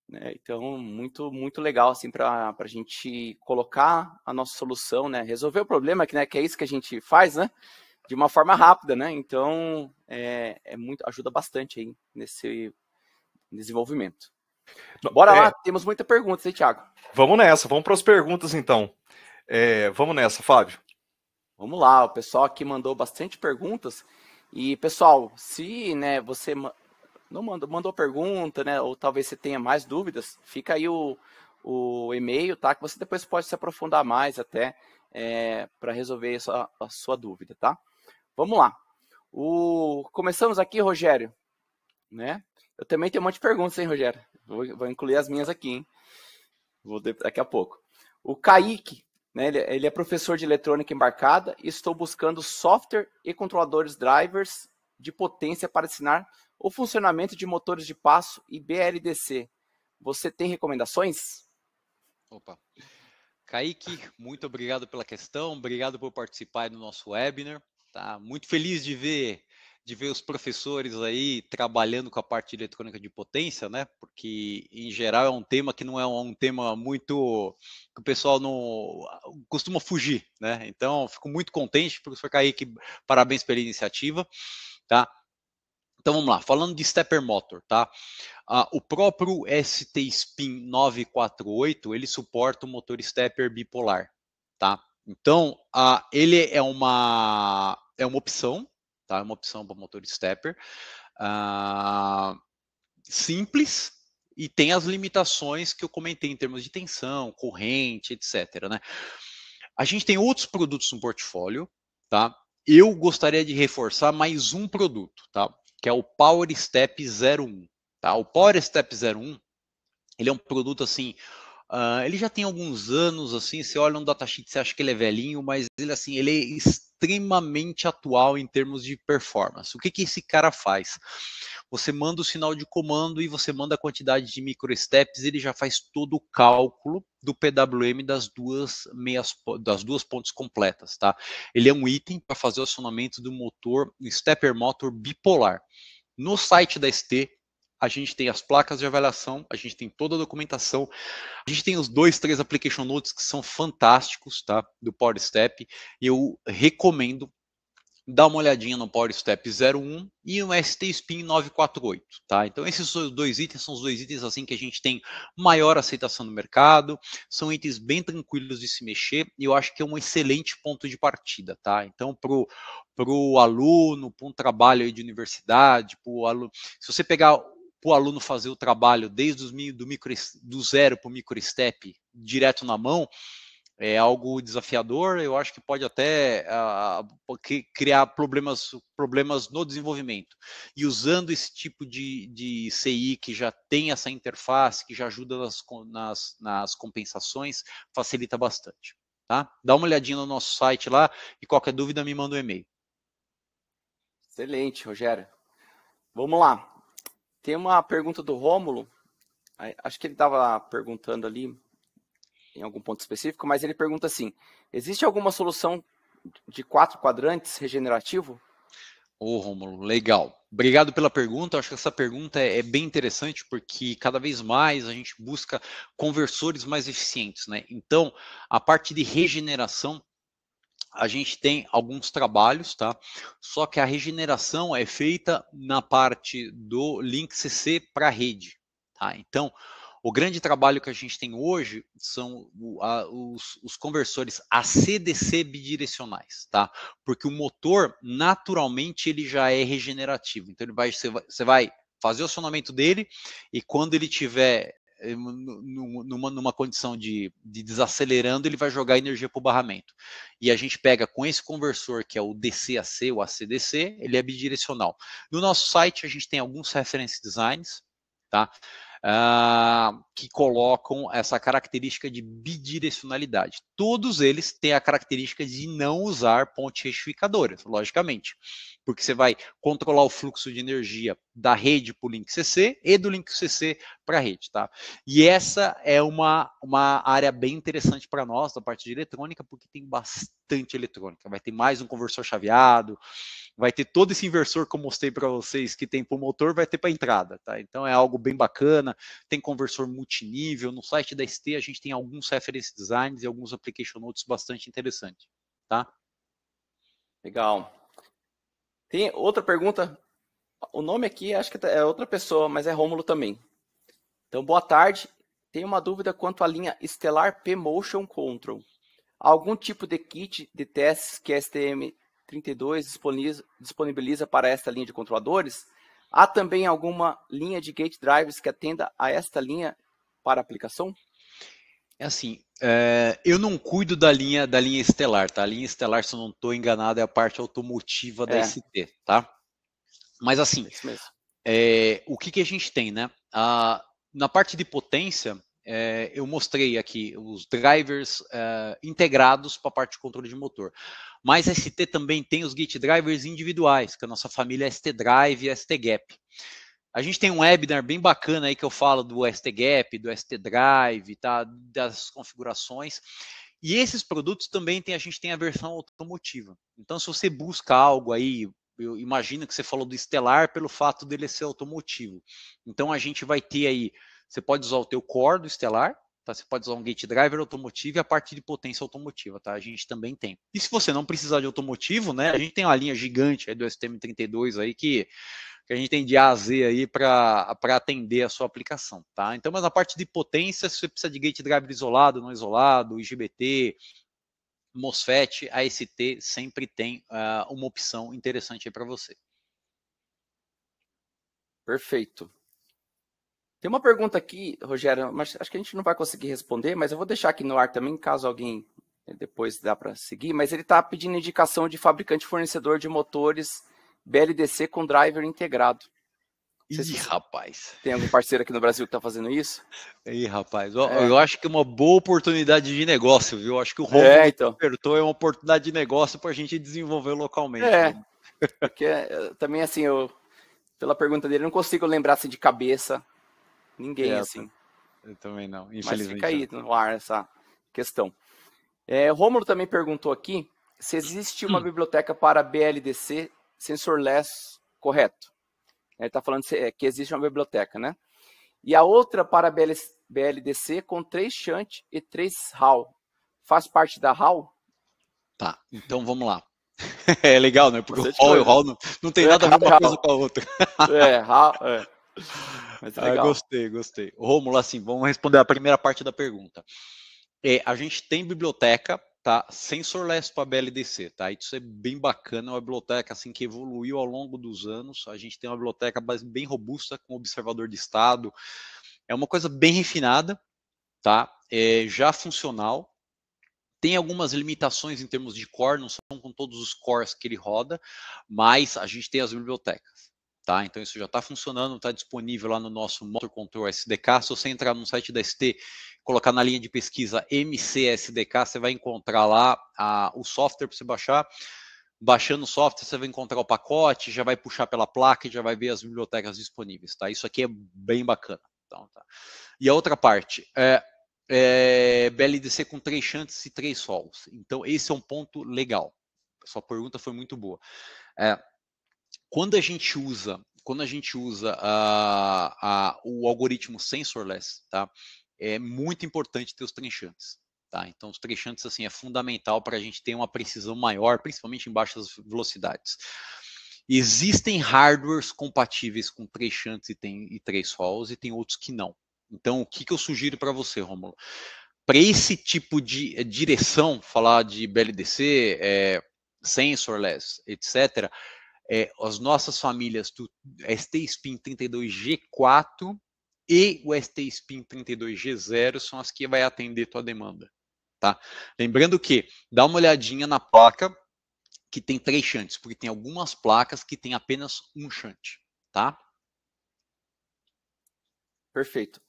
né? Então, muito, muito legal, assim, para a gente colocar a nossa solução, né? Resolver o problema, que é isso que a gente faz, né? De uma forma rápida, né? Então, ajuda bastante aí nesse desenvolvimento. Bora lá, temos muita pergunta, hein, Thiago?
Vamos nessa, vamos para as perguntas, então. Vamos nessa, Fábio.
Vamos lá, o pessoal aqui mandou bastante perguntas. E, pessoal, se, né, você não mandou pergunta, né, ou talvez você tenha mais dúvidas, fica aí o e-mail, tá? Que você depois pode se aprofundar mais até para resolver a sua dúvida, tá? Vamos lá. Começamos aqui, Rogério, né? Eu também tenho um monte de perguntas, hein, Rogério? Vou incluir as minhas aqui, hein? Daqui a pouco. O Kaique, né? Ele é professor de eletrônica embarcada e estou buscando software e controladores drivers de potência para ensinar o funcionamento de motores de passo e BLDC. Você tem recomendações?
Opa. Kaique, muito obrigado pela questão, obrigado por participar do nosso webinar. Tá? Muito feliz de ver os professores aí trabalhando com a parte de eletrônica de potência, né? Porque, em geral, é um tema que não é um tema muito que o pessoal não costuma fugir, né? Então, fico muito contente, professor Kaique, parabéns pela iniciativa, tá? Então, vamos lá, falando de stepper motor, tá? O próprio ST Spin 948, ele suporta o motor stepper bipolar, tá? Então, ele é uma opção, tá? É uma opção para motor stepper, simples, e tem as limitações que eu comentei em termos de tensão, corrente, etc, né? A gente tem outros produtos no portfólio, tá? Eu gostaria de reforçar mais um produto, tá? Que é o Power Step 01. Tá? O Power Step 01, ele é um produto assim, ele já tem alguns anos, assim, você olha no datasheet, você acha que ele é velhinho, mas ele, assim, ele é extremamente atual em termos de performance. O que esse cara faz? Você manda o sinal de comando e você manda a quantidade de microsteps, ele já faz todo o cálculo do PWM das duas pontes completas, tá? Ele é um item para fazer o acionamento do motor, um stepper motor bipolar. No site da ST, a gente tem as placas de avaliação, a gente tem toda a documentação, a gente tem os 2-3 application notes que são fantásticos, tá? Do Power Step. Eu recomendo dar uma olhadinha no Power Step 01 e no ST Spin 948, tá? Então esses dois itens são os dois itens assim que a gente tem maior aceitação no mercado, são itens bem tranquilos de se mexer e eu acho que é um excelente ponto de partida, tá? Então pro aluno, para um trabalho aí de universidade, pro aluno, se você pegar para o aluno fazer o trabalho desde do zero para o microstep direto na mão, é algo desafiador, eu acho que pode até criar problemas no desenvolvimento. E usando esse tipo de CI que já tem essa interface, que já ajuda nas compensações, facilita bastante. Tá? Dá uma olhadinha no nosso site lá e qualquer dúvida me manda um e-mail.
Excelente, Rogério. Vamos lá. Tem uma pergunta do Rômulo. Acho que ele estava perguntando ali em algum ponto específico, mas ele pergunta assim: existe alguma solução de 4 quadrantes regenerativo?
Ô, Rômulo, legal. Obrigado pela pergunta. Acho que essa pergunta é bem interessante porque cada vez mais a gente busca conversores mais eficientes, né? Então, a parte de regeneração, a gente tem alguns trabalhos, tá? Só que a regeneração é feita na parte do link CC para a rede, tá? Então, o grande trabalho que a gente tem hoje são os conversores AC/DC bidirecionais, tá? Porque o motor, naturalmente, ele já é regenerativo. Então, você vai fazer o acionamento dele e quando ele tiver numa condição de desacelerando, ele vai jogar energia para o barramento. E a gente pega com esse conversor, que é o DC-AC, o AC/DC, ele é bidirecional. No nosso site, a gente tem alguns reference designs, tá? Que colocam essa característica de bidirecionalidade. Todos eles têm a característica de não usar pontes retificadoras, logicamente, porque você vai controlar o fluxo de energia da rede para o link CC e do link CC para a rede, tá? E essa é uma área bem interessante para nós, da parte de eletrônica, porque tem bastante eletrônica. Vai ter mais um conversor chaveado, vai ter todo esse inversor que eu mostrei para vocês que tem para o motor, vai ter para a entrada, tá? Então é algo bem bacana, tem conversor multinível, no site da ST a gente tem alguns reference designs e alguns application notes bastante interessantes, tá?
Legal. Tem outra pergunta, o nome aqui acho que é outra pessoa, mas é Rômulo também. Então, boa tarde, tenho uma dúvida quanto à linha Stellar P-Motion Control. Há algum tipo de kit de testes que a STM32 disponibiliza para esta linha de controladores? Há também alguma linha de gate drivers que atenda a esta linha para aplicação?
É assim, eu não cuido da linha Stellar, tá? A linha Stellar, se eu não estou enganado, é a parte automotiva da ST, tá? Mas assim,
isso mesmo.
O que a gente tem, né? Na parte de potência, eu mostrei aqui os drivers integrados para a parte de controle de motor. Mas a ST também tem os gate drivers individuais, que é a nossa família ST Drive e ST Gap. A gente tem um webinar bem bacana aí que eu falo do ST Gap, do ST Drive, tá? Das configurações. E esses produtos também a gente tem a versão automotiva. Então, se você busca algo aí, eu imagino que você falou do Stellar pelo fato dele ser automotivo. Então, a gente vai ter aí, você pode usar o teu core do Stellar, tá? Você pode usar um gate driver automotivo e a parte de potência automotiva, tá? A gente também tem. E se você não precisar de automotivo, né? A gente tem uma linha gigante aí do STM32 aí que a gente tem de A a Z aí para atender a sua aplicação, tá? Então, mas na parte de potência, se você precisa de gate driver isolado, não isolado, IGBT, MOSFET, a ST sempre tem uma opção interessante aí para você.
Perfeito. Tem uma pergunta aqui, Rogério, mas acho que a gente não vai conseguir responder, mas eu vou deixar aqui no ar também, caso alguém depois dá para seguir, mas ele está pedindo indicação de fabricante fornecedor de motores BLDC com driver integrado.
Ih, rapaz.
Tem algum parceiro aqui no Brasil que está fazendo isso?
Ih, rapaz, eu acho que é uma boa oportunidade de negócio, viu? Acho que o Romulo apertou, é uma oportunidade de negócio para a gente desenvolver localmente.
Porque também assim, pela pergunta dele, eu não consigo lembrar assim, de cabeça ninguém assim.
Eu também não, infelizmente.
Mas fica aí no ar essa questão. O Rômulo também perguntou aqui se existe uma biblioteca para BLDC sensorless correto. Ele está falando que existe uma biblioteca, né? E a outra para BLDC com 3 shunt e 3 HAL. Faz parte da HAL?
Tá, então vamos lá. É legal, né? Porque o HAL e o HAL não tem nada a ver uma coisa com a outra.
HAL, Mas é legal.
Gostei. Rômulo, assim, vamos responder a primeira parte da pergunta. A gente tem biblioteca, tá? Sensorless para BLDC, tá? Isso é bem bacana, é uma biblioteca assim que evoluiu ao longo dos anos. A gente tem uma biblioteca bem robusta com observador de estado. É uma coisa bem refinada, tá? Já funcional. Tem algumas limitações em termos de core, não são com todos os cores que ele roda, mas a gente tem as bibliotecas. Tá? Então isso já está funcionando, está disponível lá no nosso Motor Control SDK. Se você entrar no site da ST, colocar na linha de pesquisa MCSDK, você vai encontrar lá o software para você baixar. Baixando o software, você vai encontrar o pacote, já vai puxar pela placa e já vai ver as bibliotecas disponíveis. Tá? Isso aqui é bem bacana. Então, tá. E a outra parte, BLDC com 3 shunts e 3 solos. Então esse é um ponto legal. Sua pergunta foi muito boa. quando a gente usa o algoritmo sensorless, tá? É muito importante ter os trenchantes. Tá? Então, os trenchantes assim, é fundamental para a gente ter uma precisão maior, principalmente em baixas velocidades. Existem hardwares compatíveis com trenchantes e trace halls, e tem outros que não. Então, o que eu sugiro para você, Rômulo? Para esse tipo de direção, falar de BLDC, sensorless, etc., as nossas famílias do ST-SPIN 32G4 e o ST-SPIN 32G0 são as que vai atender tua demanda. Tá? Lembrando que dá uma olhadinha na placa que tem 3 shunts, porque tem algumas placas que tem apenas um shunt, tá?
Perfeito.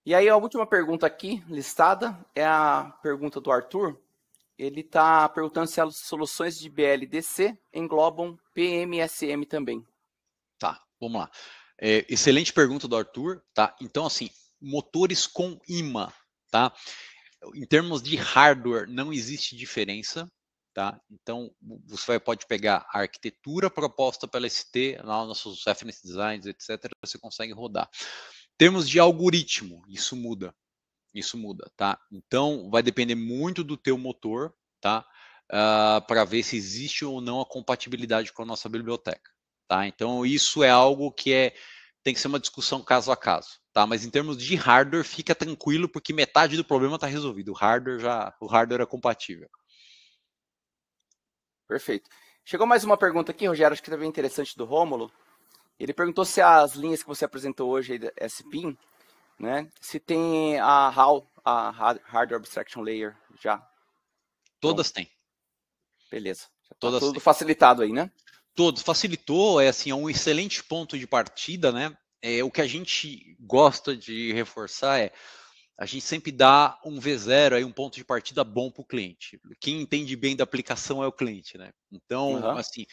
E aí a última pergunta aqui listada é a pergunta do Arthur. Ele está perguntando se as soluções de BLDC englobam PMSM também.
Tá, vamos lá. Excelente pergunta do Arthur, tá? Então, assim, motores com imã, tá? Em termos de hardware, não existe diferença, tá? Então, você pode pegar a arquitetura proposta pela ST, lá nossos reference designs, etc., você consegue rodar. Em termos de algoritmo, isso muda, tá? Então, vai depender muito do teu motor, tá? Para ver se existe ou não a compatibilidade com a nossa biblioteca, tá? Então, isso é algo que tem que ser uma discussão caso a caso, tá? Mas em termos de hardware, fica tranquilo, porque metade do problema está resolvido. O hardware é compatível.
Perfeito. Chegou mais uma pergunta aqui, Rogério, acho que também interessante do Rômulo. Ele perguntou se as linhas que você apresentou hoje aí da SPIN, né, se tem a HAL, a Hardware Abstraction Layer já.
Todas têm.
Beleza. Já tá
Todas
tudo
têm.
facilitado aí, né?
Todos. Facilitou, assim, é um excelente ponto de partida, né? O que a gente gosta de reforçar a gente sempre dá um V0, aí um ponto de partida bom para o cliente. Quem entende bem da aplicação é o cliente, né? Então, assim,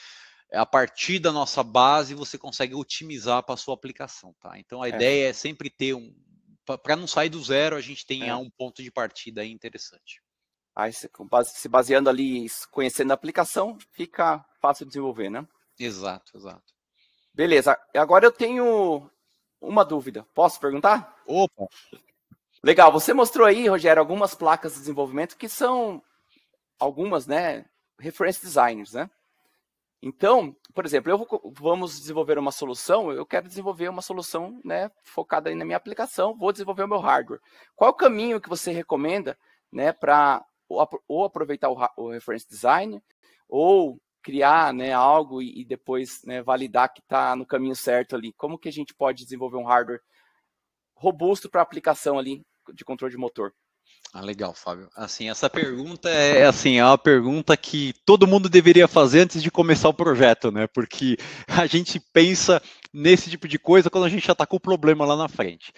a partir da nossa base, você consegue otimizar para a sua aplicação, tá? Então, a ideia é sempre ter para não sair do zero, a gente tenha um ponto de partida aí interessante.
Aí, se baseando ali, conhecendo a aplicação, fica fácil de desenvolver, né?
Exato, exato.
Beleza. Agora eu tenho uma dúvida. Posso perguntar?
Opa!
Legal. Você mostrou aí, Rogério, algumas placas de desenvolvimento que são algumas, né, reference designers, né? Então, por exemplo, vamos desenvolver uma solução, eu quero desenvolver uma solução, né, focada aí na minha aplicação, vou desenvolver o meu hardware. Qual é o caminho que você recomenda, né, para ou aproveitar o reference design, ou criar, né, algo e depois, né, validar que está no caminho certo ali? Como que a gente pode desenvolver um hardware robusto para aplicação ali de controle de motor?
Legal, Fábio. Assim, essa pergunta é uma pergunta que todo mundo deveria fazer antes de começar o projeto, né? Porque a gente pensa nesse tipo de coisa quando a gente já está com o problema lá na frente.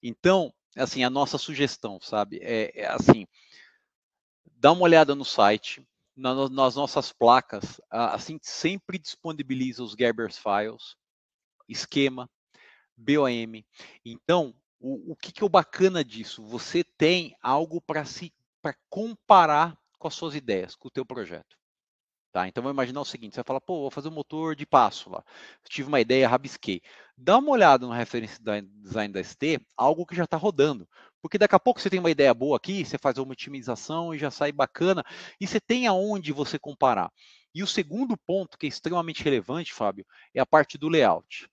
Então, assim, a nossa sugestão, sabe, assim, dá uma olhada no site, nas nossas placas, assim, sempre disponibiliza os Gerber files, esquema, BOM. Então, o que é o bacana disso? Você tem algo para comparar com as suas ideias, com o teu projeto. Tá? Então, vamos imaginar o seguinte, você vai falar, pô, vou fazer um motor de passo lá. Tive uma ideia, rabisquei. Dá uma olhada no reference design da ST, algo que já está rodando. Porque daqui a pouco você tem uma ideia boa aqui, você faz uma otimização e já sai bacana, e você tem aonde você comparar. E o segundo ponto, que é extremamente relevante, Fábio, é a parte do layout.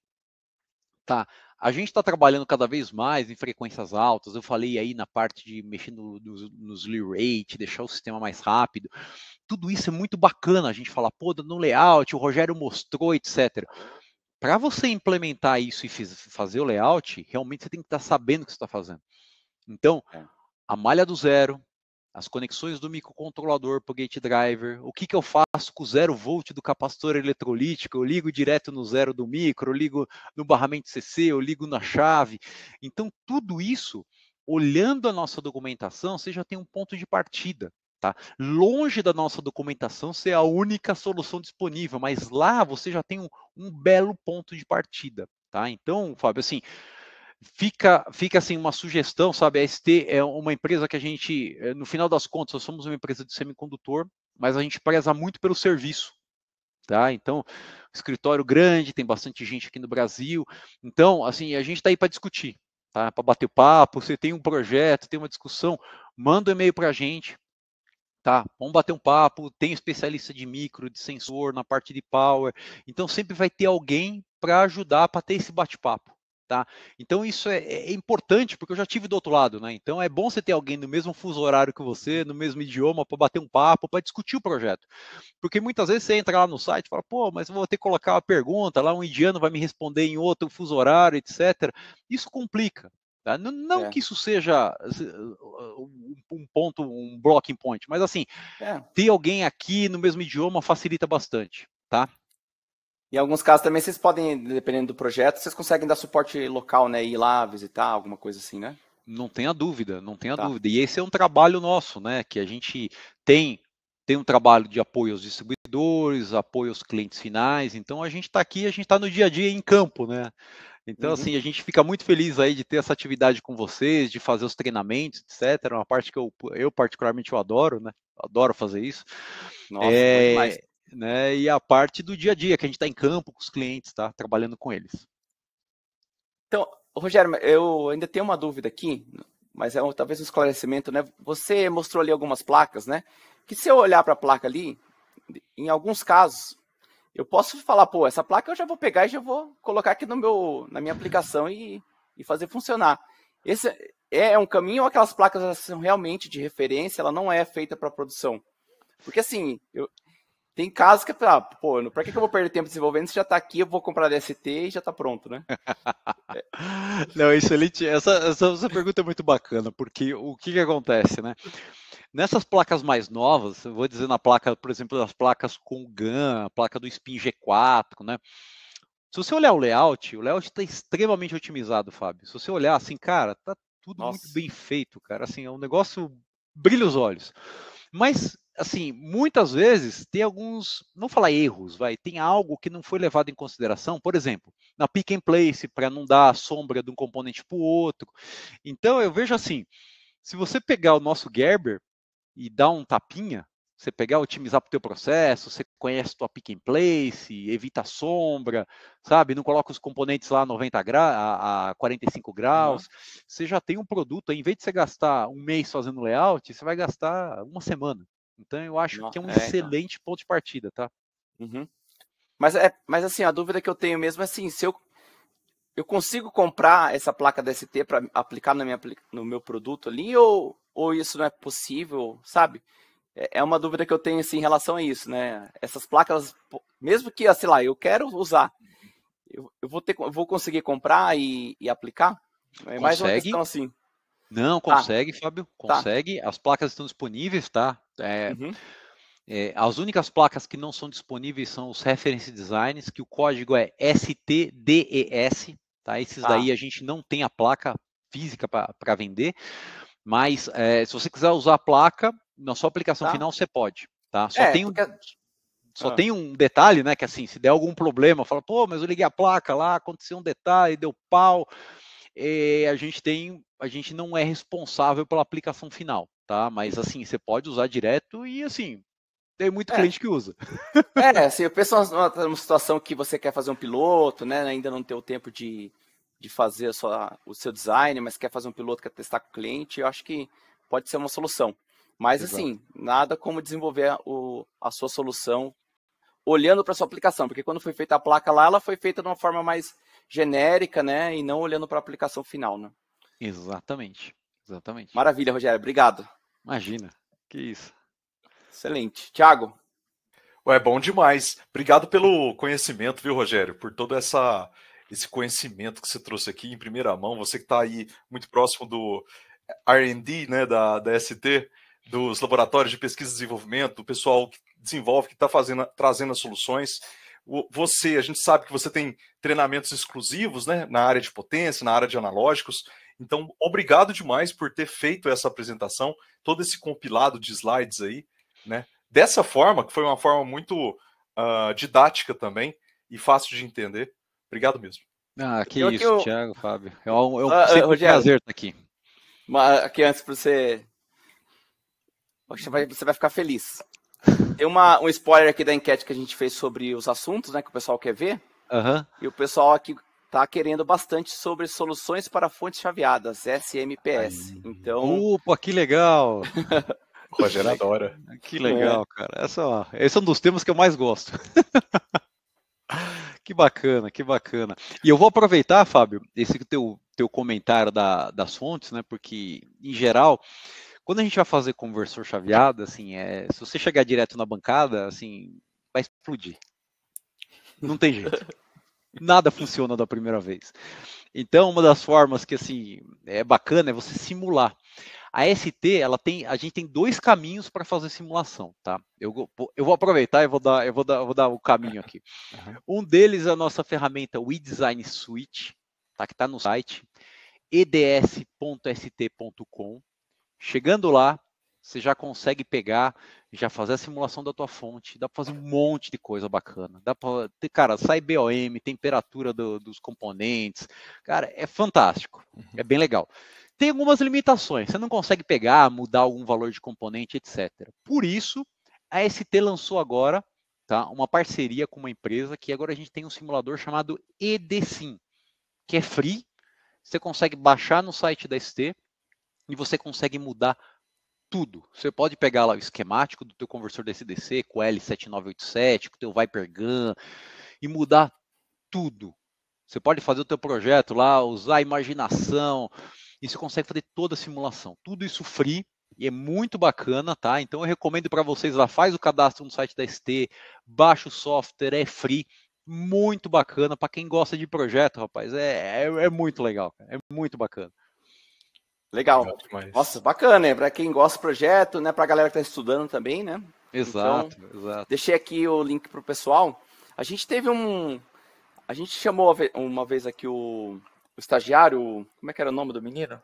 Tá, a gente está trabalhando cada vez mais em frequências altas. Eu falei aí na parte de mexer no slew rate, deixar o sistema mais rápido. Tudo isso é muito bacana. A gente fala, pô, no layout, o Rogério mostrou, etc. Para você implementar isso e fazer o layout, realmente você tem que estar sabendo o que você está fazendo. Então, a malha do zero, as conexões do microcontrolador para o gate driver, o que eu faço com o 0 volt do capacitor eletrolítico, eu ligo direto no zero do micro, eu ligo no barramento CC, eu ligo na chave. Então, tudo isso, olhando a nossa documentação, você já tem um ponto de partida. Tá? Longe da nossa documentação ser a única solução disponível, mas lá você já tem um belo ponto de partida. Tá? Então, Fábio, assim, fica assim uma sugestão, sabe? A ST é uma empresa que a gente, no final das contas, nós somos uma empresa de semicondutor, mas a gente preza muito pelo serviço, tá? Então, escritório grande, tem bastante gente aqui no Brasil. Então, assim, a gente está aí para discutir, tá? Para bater papo. Você tem um projeto, tem uma discussão, manda um e-mail para a gente. Tá, vamos bater um papo, tem especialista de micro, de sensor, na parte de power, então sempre vai ter alguém para ajudar, para ter esse bate-papo, tá? Então isso é importante, porque eu já tive do outro lado, né? Então é bom você ter alguém no mesmo fuso horário que você, no mesmo idioma, para bater um papo, para discutir o projeto. Porque muitas vezes você entra lá no site e fala, pô, mas eu vou ter que colocar uma pergunta, lá um indiano vai me responder em outro fuso horário, etc. Isso complica. Tá? Não que isso seja um ponto, um blocking point, mas assim, ter alguém aqui no mesmo idioma facilita bastante, tá?
Em alguns casos também vocês podem, dependendo do projeto, vocês conseguem dar suporte local, né? Ir lá visitar, alguma coisa assim, né?
Não tenha dúvida, não tenha dúvida. E esse é um trabalho nosso, né? Que a gente tem um trabalho de apoio aos distribuidores, apoio aos clientes finais. Então a gente está aqui, a gente está no dia a dia em campo, né? Então, assim, a gente fica muito feliz aí de ter essa atividade com vocês, de fazer os treinamentos, etc. Uma parte que eu particularmente eu adoro, né? Adoro fazer isso.
Nossa, bom demais.
Né? E a parte do dia a dia, que a gente está em campo com os clientes, tá? Trabalhando com eles.
Então, Rogério, eu ainda tenho uma dúvida aqui, mas talvez um esclarecimento, né? Você mostrou ali algumas placas, né? Que se eu olhar para a placa ali, em alguns casos, eu posso falar, pô, essa placa eu já vou pegar e já vou colocar aqui na minha aplicação e fazer funcionar. Esse é um caminho ou aquelas placas elas são realmente de referência, ela não é feita para produção? Porque assim, tem casos que, pô, para que eu vou perder tempo desenvolvendo se já está aqui, eu vou comprar DST e já está pronto, né?
Não, excelente. Essa pergunta é muito bacana, porque o que acontece, né? Nessas placas mais novas, eu vou dizer na placa, por exemplo, das placas com GAN, a placa do Spin G4, né? Se você olhar o layout está extremamente otimizado, Fábio. Se você olhar assim, cara, tá tudo muito bem feito, cara. Assim, é um negócio brilha os olhos. Mas, assim, muitas vezes tem alguns, não falar erros, tem algo que não foi levado em consideração. Por exemplo, na pick and place, para não dar a sombra de um componente para o outro. Então, eu vejo assim, se você pegar o nosso Gerber e dar um tapinha, você pegar, otimizar para o teu processo, você conhece tua pick and place, evita a sombra, sabe? Não coloca os componentes lá a 90 graus, a 45 graus. Você já tem um produto, em vez de você gastar um mês fazendo layout, você vai gastar uma semana. Então eu acho que é um excelente ponto de partida, tá?
Uhum. Mas assim, a dúvida que eu tenho mesmo é assim, se eu consigo comprar essa placa DST para aplicar no meu produto ali, ou isso não é possível, sabe? É uma dúvida que eu tenho assim, em relação a isso, né? Essas placas, mesmo que, sei lá, eu quero usar, eu vou conseguir comprar e aplicar? É mais uma questão assim.
Não, consegue, Fábio, consegue. As placas estão disponíveis, tá? As únicas placas que não são disponíveis são os Reference Designs, que o código é STDES, tá? Esses daí a gente não tem a placa física para vender, mas se você quiser usar a placa, na sua aplicação final você pode, tá? Só tem um detalhe, né, que assim, se der algum problema, fala, pô, mas eu liguei a placa lá, aconteceu um detalhe, deu pau, a gente não é responsável pela aplicação final, tá? Mas assim, você pode usar direto e assim, tem muito cliente que usa.
Assim, eu penso numa situação que você quer fazer um piloto, né, ainda não ter o tempo de fazer o seu design, mas quer fazer um piloto, quer testar com o cliente, eu acho que pode ser uma solução. Mas, assim, nada como desenvolver a sua solução olhando para a sua aplicação, porque quando foi feita a placa lá, ela foi feita de uma forma mais genérica, né, e não olhando para a aplicação final, né?
Exatamente.
Maravilha, Rogério, obrigado.
Imagina, que isso.
Excelente. Thiago?
Bom demais. Obrigado pelo conhecimento, viu, Rogério, por todo esse conhecimento que você trouxe aqui em primeira mão, você que está aí muito próximo do R&D, né, da ST, dos laboratórios de pesquisa e desenvolvimento, do pessoal que desenvolve, que está trazendo as soluções. A gente sabe que você tem treinamentos exclusivos, né, na área de potência, na área de analógicos. Então, obrigado demais por ter feito essa apresentação, todo esse compilado de slides aí, né? Dessa forma, que foi uma forma muito didática também e fácil de entender. Obrigado mesmo.
Que isso, Thiago, Fábio. Sempre um prazer estar aqui.
Aqui antes para você... Você vai ficar feliz. Tem um spoiler aqui da enquete que a gente fez sobre os assuntos, né, que o pessoal quer ver. E o pessoal aqui está querendo bastante sobre soluções para fontes chaveadas, SMPS. Então...
Opa, que legal!
O Rogério adora.
Que legal, cara. Esse é um dos temas que eu mais gosto. Que bacana, que bacana. E eu vou aproveitar, Fábio, esse teu comentário das fontes, né? Porque, em geral, quando a gente vai fazer conversor chaveado, assim, se você chegar direto na bancada, assim, vai explodir. Não tem jeito. Nada funciona da primeira vez. Então, uma das formas que, assim, é bacana é você simular. A ST, a gente tem 2 caminhos para fazer simulação, tá? Eu vou aproveitar e vou dar o caminho aqui. Um deles é a nossa ferramenta WeDesign Suite, tá? Que está no site eds.st.com. Chegando lá, você já consegue pegar, já fazer a simulação da tua fonte, dá para fazer um monte de coisa bacana. Dá para, cara, sai BOM, temperatura dos componentes, cara, é fantástico, é bem legal. Tem algumas limitações, você não consegue pegar, mudar algum valor de componente, etc. Por isso, a ST lançou agora, tá, uma parceria com uma empresa que agora a gente tem um simulador chamado EDSIM, que é free, você consegue baixar no site da ST e você consegue mudar tudo. Você pode pegar lá o esquemático do teu conversor DCDC com L7987, com o teu ViperGAN e mudar tudo. Você pode fazer o teu projeto lá, usar a imaginação, e você consegue fazer toda a simulação. Tudo isso free, e é muito bacana, tá? Então eu recomendo para vocês lá, faz o cadastro no site da ST, baixa o software, é free, muito bacana. Para quem gosta de projeto, rapaz, é muito legal, cara, é muito bacana.
Legal. Nossa, bacana, né? Para quem gosta do projeto, né? Para a galera que está estudando também, né?
Exato,
então,
exato.
Deixei aqui o link para o pessoal. A gente teve a gente chamou uma vez aqui o estagiário, como é que era o nome do menino?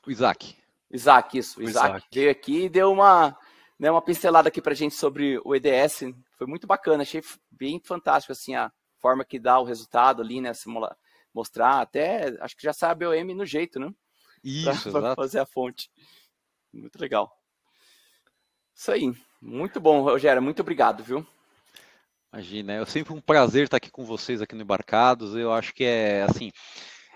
O Isaac.
Isaac, isso. O Isaac veio aqui e deu uma pincelada aqui pra gente sobre o EDS. Foi muito bacana, achei bem fantástico, assim, a forma que dá o resultado ali, né? Mostrar, até, acho que já sabe o BOM no jeito, né?
Isso,
pra fazer a fonte. Muito legal. Isso aí. Muito bom, Rogério. Muito obrigado, viu?
Imagina, é sempre um prazer estar aqui com vocês aqui no Embarcados. Eu acho que assim,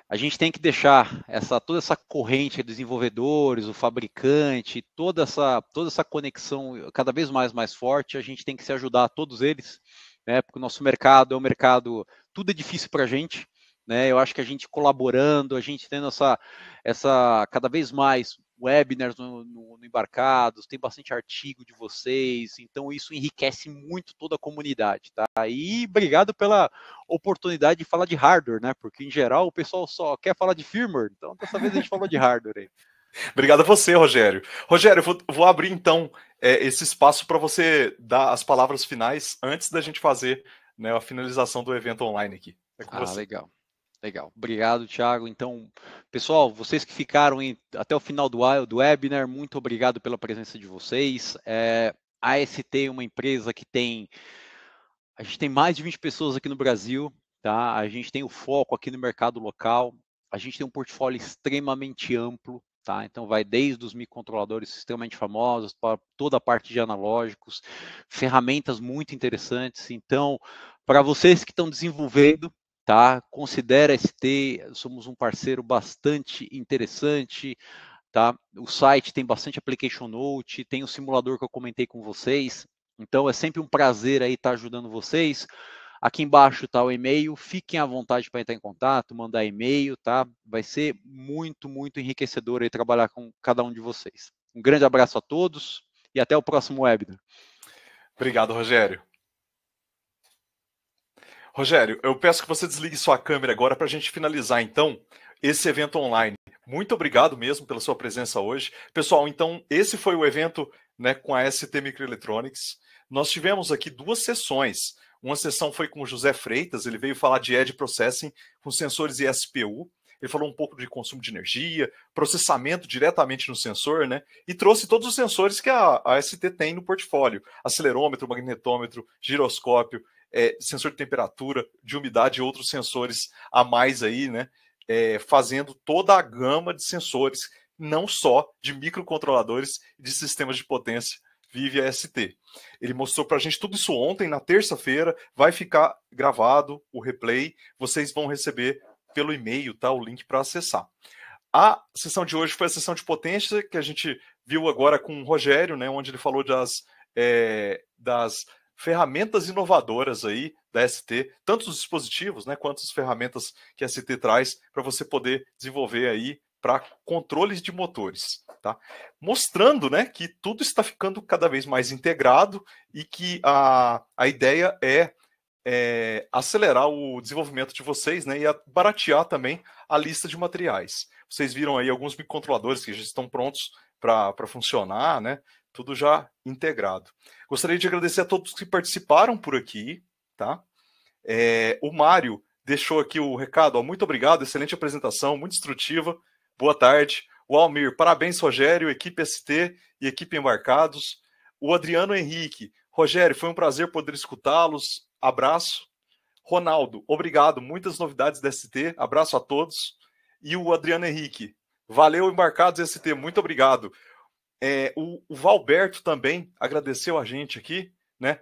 a gente tem que deixar toda essa corrente de desenvolvedores, o fabricante, toda essa conexão cada vez mais forte. A gente tem que se ajudar a todos eles, né? Porque o nosso mercado é um mercado, tudo é difícil para a gente, né? Eu acho que a gente colaborando, a gente tendo essa cada vez mais webinars no Embarcados, tem bastante artigo de vocês, então isso enriquece muito toda a comunidade, tá? E obrigado pela oportunidade de falar de hardware, né? Porque em geral o pessoal só quer falar de firmware, então dessa vez a gente falou de hardware aí.
Obrigado a você, Rogério. Rogério, eu vou abrir então esse espaço para você dar as palavras finais antes da gente fazer, né, a finalização do evento online aqui. É com você.
Legal. Legal, obrigado, Thiago. Então, pessoal, vocês que ficaram até o final do webinar, muito obrigado pela presença de vocês. A AST é uma empresa que a gente tem mais de 20 pessoas aqui no Brasil, tá? A gente tem o foco aqui no mercado local, a gente tem um portfólio extremamente amplo, tá? Então vai desde os microcontroladores extremamente famosos para toda a parte de analógicos, ferramentas muito interessantes. Então, para vocês que estão desenvolvendo, tá? Considera ST, somos um parceiro bastante interessante, tá? O site tem bastante application note, tem o simulador que eu comentei com vocês. Então é sempre um prazer aí estar ajudando vocês. Aqui embaixo está o e-mail, fiquem à vontade para entrar em contato, mandar e-mail, tá? Vai ser muito, muito enriquecedor aí trabalhar com cada um de vocês. Um grande abraço a todos e até o próximo webinar.
Obrigado, Rogério. Rogério, eu peço que você desligue sua câmera agora para a gente finalizar, então, esse evento online. Muito obrigado mesmo pela sua presença hoje. Pessoal, então, esse foi o evento, né, com a ST Microelectronics. Nós tivemos aqui 2 sessões. Uma sessão foi com o José Freitas, ele veio falar de Edge Processing com sensores ISPU. Ele falou um pouco de consumo de energia, processamento diretamente no sensor, né? E trouxe todos os sensores que a ST tem no portfólio: acelerômetro, magnetômetro, giroscópio, sensor de temperatura, de umidade e outros sensores a mais aí, né? Fazendo toda a gama de sensores, não só de microcontroladores e de sistemas de potência vive a ST. Ele mostrou para a gente tudo isso ontem, na terça-feira, vai ficar gravado o replay, vocês vão receber pelo e-mail, tá, o link para acessar. A sessão de hoje foi a sessão de potência, que a gente viu agora com o Rogério, né, onde ele falou das ferramentas inovadoras aí da ST, tanto os dispositivos, né, quanto as ferramentas que a ST traz para você poder desenvolver aí para controles de motores, tá? Mostrando, né, que tudo está ficando cada vez mais integrado e que a ideia é acelerar o desenvolvimento de vocês, né, e baratear também a lista de materiais. Vocês viram aí alguns microcontroladores que já estão prontos para funcionar, né? Tudo já integrado. Gostaria de agradecer a todos que participaram por aqui, tá? O Mário deixou aqui o recado, ó, muito obrigado, excelente apresentação, muito instrutiva, boa tarde. O Almir, parabéns, Rogério, equipe ST e equipe Embarcados. O Adriano Henrique, Rogério, foi um prazer poder escutá-los, abraço. Ronaldo, obrigado, muitas novidades da ST, abraço a todos. E o Adriano Henrique, valeu, Embarcados ST, muito obrigado. O Valberto também agradeceu a gente aqui, né?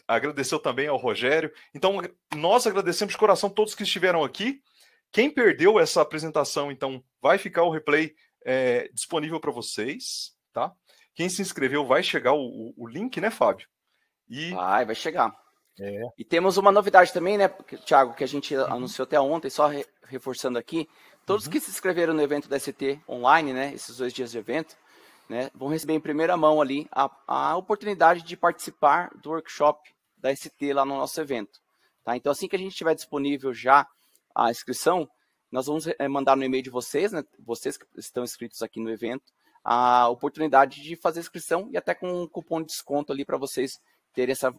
Agradeceu também ao Rogério. Então, nós agradecemos de coração todos que estiveram aqui. Quem perdeu essa apresentação, então, vai ficar o replay disponível para vocês, tá? Quem se inscreveu vai chegar o link, né, Fábio?
Vai chegar. E temos uma novidade também, né, Thiago, que a gente anunciou até ontem, só reforçando aqui. Todos que se inscreveram no evento da ST online, né, esses 2 dias de evento, né, vão receber em primeira mão ali a oportunidade de participar do workshop da ST lá no nosso evento. Tá? Então, assim que a gente tiver disponível já a inscrição, nós vamos mandar no e-mail de vocês, né, vocês que estão inscritos aqui no evento, a oportunidade de fazer inscrição e até com um cupom de desconto ali para vocês terem essa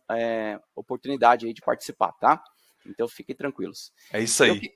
oportunidade aí de participar, tá? Então, fiquem tranquilos.
É isso aí.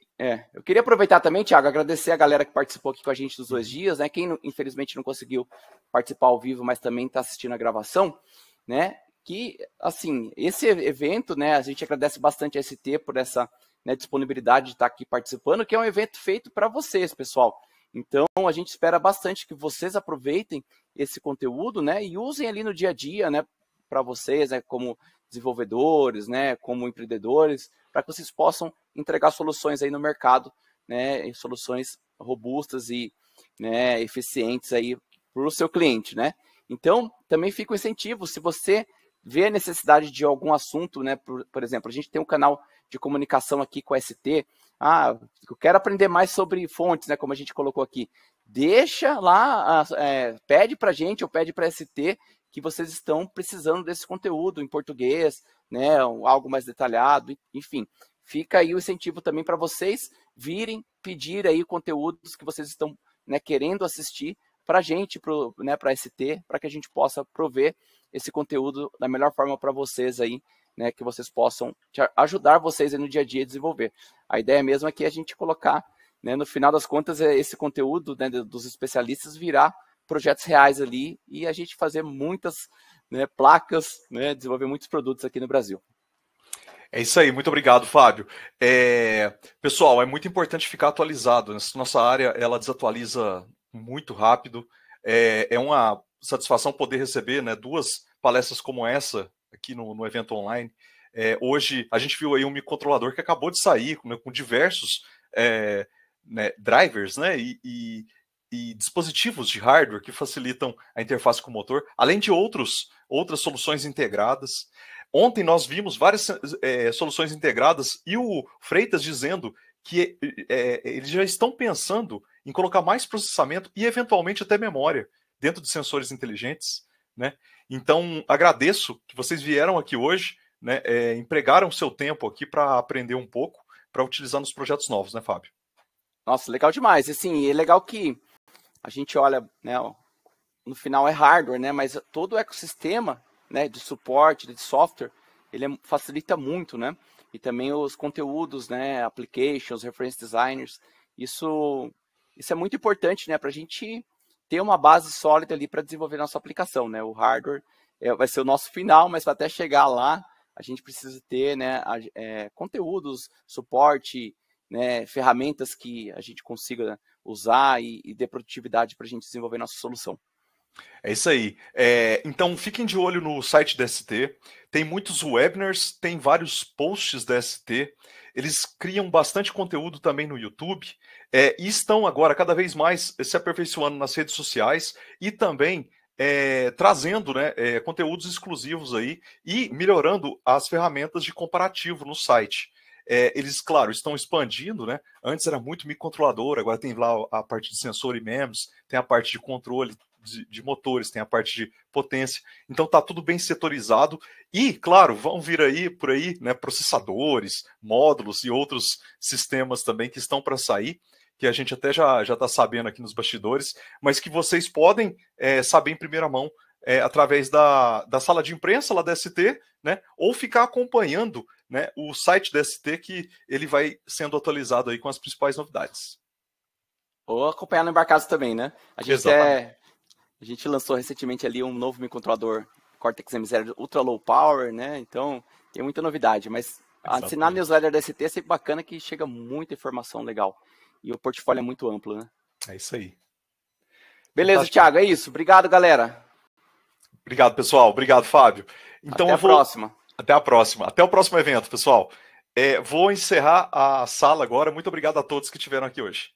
Eu queria aproveitar também, Thiago, agradecer a galera que participou aqui com a gente dos 2 dias, né? Quem, infelizmente, não conseguiu participar ao vivo, mas também está assistindo a gravação, né? Que, assim, esse evento, né? A gente agradece bastante a ST por essa, né, disponibilidade de estar aqui participando, que é um evento feito para vocês, pessoal. Então, a gente espera bastante que vocês aproveitem esse conteúdo, né? E usem ali no dia a dia, né? Para vocês, né? Como desenvolvedores, né? Como empreendedores, para que vocês possam entregar soluções aí no mercado, né, soluções robustas e, né, eficientes aí para o seu cliente, né. Então, também fica o incentivo, se você vê a necessidade de algum assunto, né, por exemplo, a gente tem um canal de comunicação aqui com a ST, eu quero aprender mais sobre fontes, né, como a gente colocou aqui, deixa lá, pede para a gente ou pede para a ST que vocês estão precisando desse conteúdo em português, né, algo mais detalhado, enfim. Fica aí o incentivo também para vocês virem pedir aí conteúdos que vocês estão, né, querendo assistir para a gente, né, para a ST, para que a gente possa prover esse conteúdo da melhor forma para vocês aí, né, que vocês possam ajudar vocês aí no dia a dia a desenvolver. A ideia mesmo é que a gente colocar, né, no final das contas, esse conteúdo, né, dos especialistas virar projetos reais ali e a gente fazer muitas, né, placas, né, desenvolver muitos produtos aqui no Brasil.
É isso aí, muito obrigado, Fábio. Pessoal, é muito importante ficar atualizado. Nossa área, ela desatualiza muito rápido. É uma satisfação poder receber, né, 2 palestras como essa aqui no evento online. Hoje, a gente viu aí um microcontrolador que acabou de sair com diversos né, drivers, né, e dispositivos de hardware que facilitam a interface com o motor, além de outras soluções integradas. Ontem nós vimos várias soluções integradas e o Freitas dizendo que eles já estão pensando em colocar mais processamento e eventualmente até memória dentro de sensores inteligentes, né? Então, agradeço que vocês vieram aqui hoje, né, empregaram o seu tempo aqui para aprender um pouco, para utilizar nos projetos novos, né, Fábio?
Nossa, legal demais. Assim, é legal que a gente olha, né, no final é hardware, né, mas todo o ecossistema, né, de suporte, de software, ele facilita muito, né? E também os conteúdos, né, applications, reference designers, isso é muito importante, né, para a gente ter uma base sólida ali para desenvolver nossa aplicação, né? O hardware vai ser o nosso final, mas para até chegar lá, a gente precisa ter, né, conteúdos, suporte, né, ferramentas que a gente consiga usar e dê produtividade para a gente desenvolver nossa solução.
É isso aí. Então, fiquem de olho no site da ST. Tem muitos webinars, tem vários posts da ST. Eles criam bastante conteúdo também no YouTube. E estão agora cada vez mais se aperfeiçoando nas redes sociais e também trazendo, né, conteúdos exclusivos aí e melhorando as ferramentas de comparativo no site. Eles, claro, estão expandindo, né? Antes era muito microcontrolador, agora tem lá a parte de sensor e MEMS, tem a parte de controle de motores, tem a parte de potência. Então tá tudo bem setorizado e, claro, vão vir aí por aí, né, processadores, módulos e outros sistemas também que estão para sair, que a gente até já está sabendo aqui nos bastidores, mas que vocês podem saber em primeira mão através da sala de imprensa lá da ST, né, ou ficar acompanhando, né, o site da ST, que ele vai sendo atualizado aí com as principais novidades.
Ou acompanhar no Embarcados também, né? A gente lançou recentemente ali um novo microcontrolador Cortex M0 Ultra Low Power, né? Então tem muita novidade, mas assinar a newsletter da ST é sempre bacana, que chega muita informação legal. E o portfólio é muito amplo, né?
É isso aí.
Beleza, Thiago, é isso. Obrigado, galera.
Obrigado, pessoal. Obrigado, Fábio. Então,
Até a próxima.
Até a próxima. Até o próximo evento, pessoal. Vou encerrar a sala agora. Muito obrigado a todos que estiveram aqui hoje.